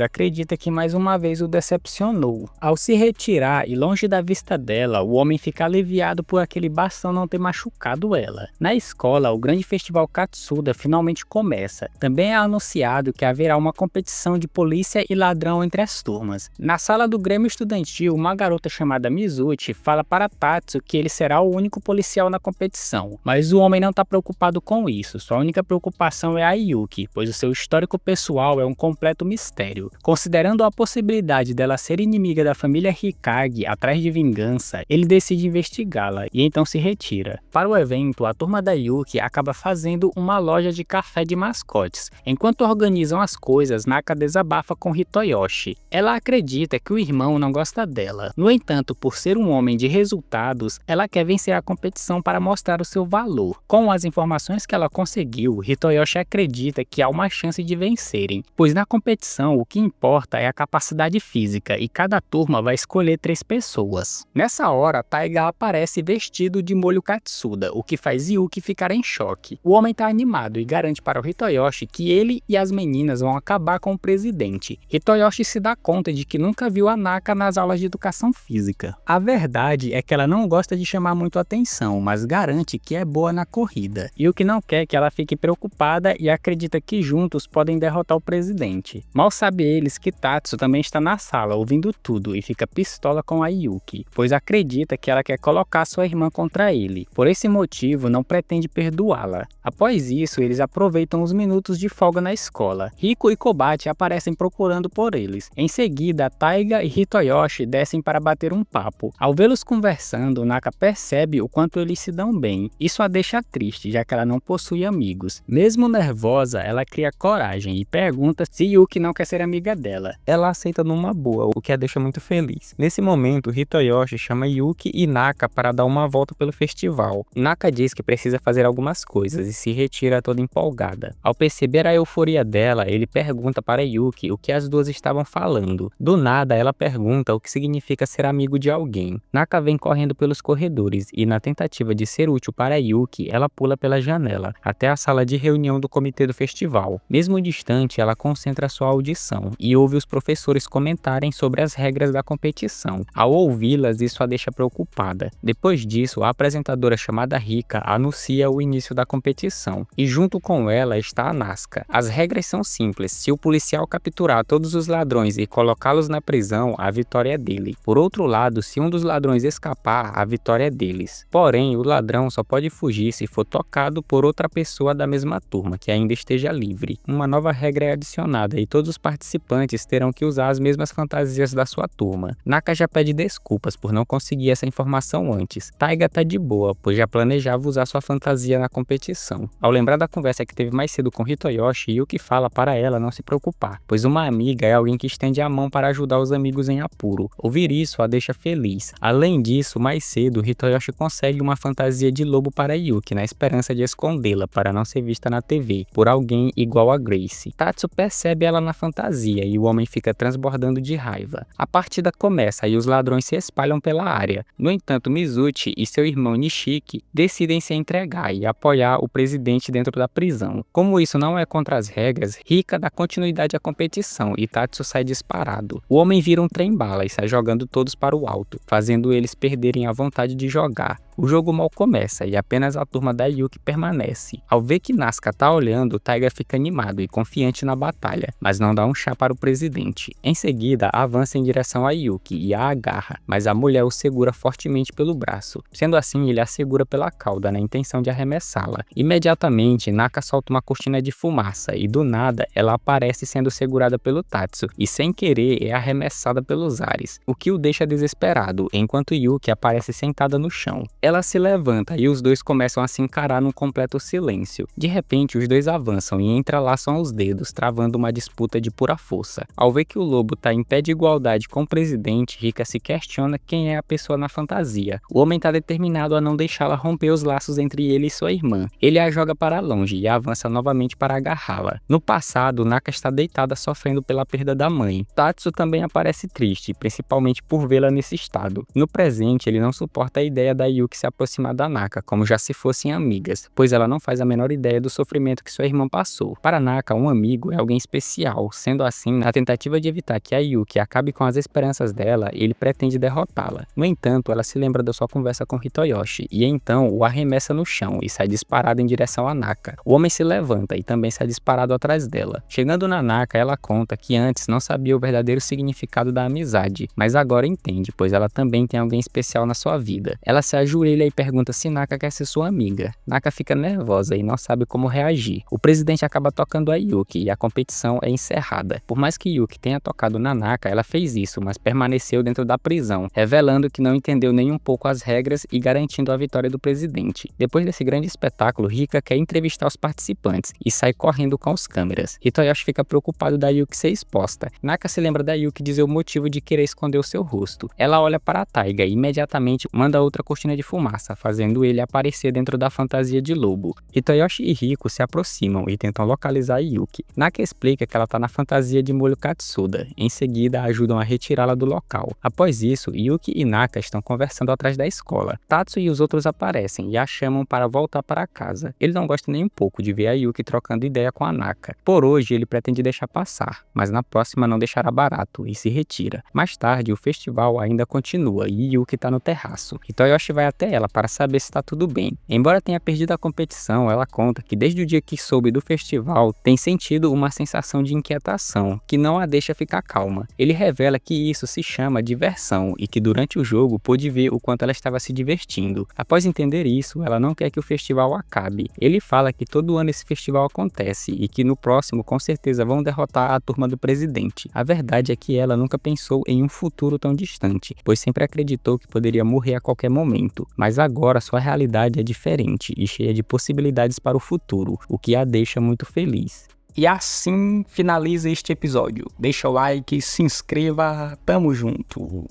acredita que mais uma vez o decepcionou. Ao se retirar e longe da vista dela, o homem fica aliviado por aquele bastão não ter machucado ela. Na escola, o grande festival Katsuda finalmente começa. Também é anunciado que haverá uma competição de polícia e ladrão entre as turmas. Na sala do Grêmio Estudantil, uma garota chamada Mizuchi fala para Tatsu que ele será o único policial na competição, mas o homem não está preocupado com isso. Sua única preocupação é a Yuki, pois o seu histórico pessoal é um completo mistério. Considerando a possibilidade dela ser inimiga da família Hikage atrás de vingança, ele decide investigá-la e então se retira. Para o evento, a turma da Yuki acaba fazendo uma loja de café de mascotes. Enquanto organizam as coisas, Naka desabafa com Hitoyoshi. Ela acredita que o irmão não gosta dela. No entanto, por ser um homem de resultados, ela quer vencer a competição para mostrar o seu valor. Com as informações que ela conseguiu, Hitoyoshi acredita que há uma chance de vencerem, pois na competição o que importa é a capacidade física e cada turma vai escolher 3 pessoas. Nessa hora, Taiga aparece vestido de molho Katsuda, o que faz Yuki ficar em choque. O homem está animado e garante para o Hitoyoshi que ele e as meninas vão acabar com o presidente. Hitoyoshi se dá conta de que nunca viu a Naka nas aulas de educação física. A verdade é que ela não gosta de chamar muito atenção, mas garante que é boa na corrida. Yuki não quer que ela fique preocupada e acredita que juntos podem derrotar o presidente. Mal sabe eles que Tatsu também está na sala ouvindo tudo e fica pistola com a Yuki, pois acredita que ela quer colocar sua irmã contra ele. Por esse motivo, não pretende perdoá-la. Após isso, eles aproveitam os minutos de folga na escola. Riko e Kobachi aparecem procurando por eles. Em seguida, Taiga e Hitoyoshi descem para bater um papo. Ao vê-los conversando, Naka percebe o quanto eles se dão bem. Isso a deixa triste, já que ela não possui amigos. Mesmo nervosa, ela cria coragem e pergunta se Yuki não quer ser amiga dela. Ela aceita numa boa, o que a deixa muito feliz. Nesse momento, Hitoyoshi chama Yuki e Naka para dar uma volta pelo festival. Naka diz que precisa fazer algumas coisas e se retira toda empolgada. Ao perceber a euforia dela, ele pergunta para Yuki o que as duas estavam falando. Do nada, ela pergunta o que significa ser amigo de alguém. Naka vem correndo pelos corredores e, na tentativa de ser útil para Yuki, ela pula pela janela até a sala de reunião do comitê do festival. Mesmo distante, ela concentra sua audição e ouve os professores comentarem sobre as regras da competição. Ao ouvi-las, isso a deixa preocupada. Depois disso, a apresentadora chamada Rika anuncia o início da competição e junto com ela está a Nazca. As regras são simples: se o policial capturar todos os ladrões e colocá-los na prisão, a vitória é dele. Por outro lado, se um dos ladrões escapar, a vitória é deles. Porém, o ladrão só pode fugir se for tocado por outra pessoa da mesma turma, que ainda esteja livre. Uma nova regra é adicionada e todos os participantes terão que usar as mesmas fantasias da sua turma. Naka já pede desculpas por não conseguir essa informação antes. Taiga tá de boa, pois já planejava usar sua fantasia na competição. Ao lembrar da conversa que teve mais cedo com Hitoyoshi, Yuki fala para ela não se preocupar, pois uma amiga é alguém que estende a mão para ajudar os amigos em apuro. Ouvir isso a deixa feliz. Além disso, mais cedo, Hitoyoshi consegue uma fantasia de lobo para Yuki, na esperança de escondê-la para não ser vista na TV por alguém igual a Grace. Tatsu percebe ela na fantasia e o homem fica transbordando de raiva. A partida começa e os ladrões se espalham pela área. No entanto, Mizuchi e seu irmão Nishiki decidem se entregar e apoiar o presidente dentro da prisão. Como isso não é contra as regras, Rika dá continuidade à competição e Tatsu sai disparado. O homem vira um trem-bala e sai jogando todos para o alto, fazendo eles perderem a vontade de jogar. O jogo mal começa e apenas a turma da Yuki permanece. Ao ver que Nazca tá olhando, Taiga fica animado e confiante na batalha, mas não dá um chá para o presidente. Em seguida, avança em direção a Yuki e a agarra, mas a mulher o segura fortemente pelo braço. Sendo assim, ele a segura pela cauda na intenção de arremessá-la. Imediatamente, Naka solta uma cortina de fumaça e do nada ela aparece sendo segurada pelo Tatsu e sem querer é arremessada pelos ares, o que o deixa desesperado, enquanto Yuki aparece sentada no chão. Ela se levanta e os dois começam a se encarar num completo silêncio. De repente, os dois avançam e entrelaçam os dedos, travando uma disputa de pura força. Ao ver que o lobo tá em pé de igualdade com o presidente, Rika se questiona quem é a pessoa na fantasia. O homem tá determinado a não deixá-la romper os laços entre ele e sua irmã. Ele a joga para longe e avança novamente para agarrá-la. No passado, Naka está deitada sofrendo pela perda da mãe. Tatsu também aparece triste, principalmente por vê-la nesse estado. No presente, ele não suporta a ideia da Yuki se aproximar da Naka, como já se fossem amigas, pois ela não faz a menor ideia do sofrimento que sua irmã passou. Para Naka, um amigo é alguém especial. Sendo assim, na tentativa de evitar que a Yuki acabe com as esperanças dela, ele pretende derrotá-la. No entanto, ela se lembra da sua conversa com Hitoyoshi, e então o arremessa no chão e sai disparado em direção a Naka. O homem se levanta e também sai disparado atrás dela. Chegando na Naka, ela conta que antes não sabia o verdadeiro significado da amizade, mas agora entende, pois ela também tem alguém especial na sua vida. Ela se ajoelha e pergunta se Naka quer ser sua amiga. Naka fica nervosa e não sabe como reagir. O presidente acaba tocando a Yuki e a competição é encerrada. Por mais que Yuki tenha tocado na Naka, ela fez isso, mas permaneceu dentro da prisão, revelando que não entendeu nem um pouco as regras e garantindo a vitória do presidente. Depois desse grande espetáculo, Rika quer entrevistar os participantes e sai correndo com as câmeras. Hitoyoshi fica preocupado da Yuki ser exposta. Naka se lembra da Yuki dizer o motivo de querer esconder o seu rosto. Ela olha para a Taiga e imediatamente manda outra cortina de fumaça, fazendo ele aparecer dentro da fantasia de lobo. Hitoyoshi e Riko se aproximam e tentam localizar a Yuki. Naka explica que ela tá na fantasia de molho Katsuda. Em seguida, ajudam a retirá-la do local. Após isso, Yuki e Naka estão conversando atrás da escola. Tatsu e os outros aparecem e a chamam para voltar para casa. Ele não gosta nem um pouco de ver a Yuki trocando ideia com a Naka. Por hoje, ele pretende deixar passar, mas na próxima não deixará barato e se retira. Mais tarde, o festival ainda continua e Yuki tá no terraço. Hitoyoshi vai até ela para saber se está tudo bem. Embora tenha perdido a competição, ela conta que desde o dia que soube do festival, tem sentido uma sensação de inquietação, que não a deixa ficar calma. Ele revela que isso se chama diversão e que durante o jogo pôde ver o quanto ela estava se divertindo. Após entender isso, ela não quer que o festival acabe. Ele fala que todo ano esse festival acontece e que no próximo com certeza vão derrotar a turma do presidente. A verdade é que ela nunca pensou em um futuro tão distante, pois sempre acreditou que poderia morrer a qualquer momento. mas agora sua realidade é diferente e cheia de possibilidades para o futuro, o que a deixa muito feliz. E assim finaliza este episódio. Deixa o like, se inscreva, tamo junto!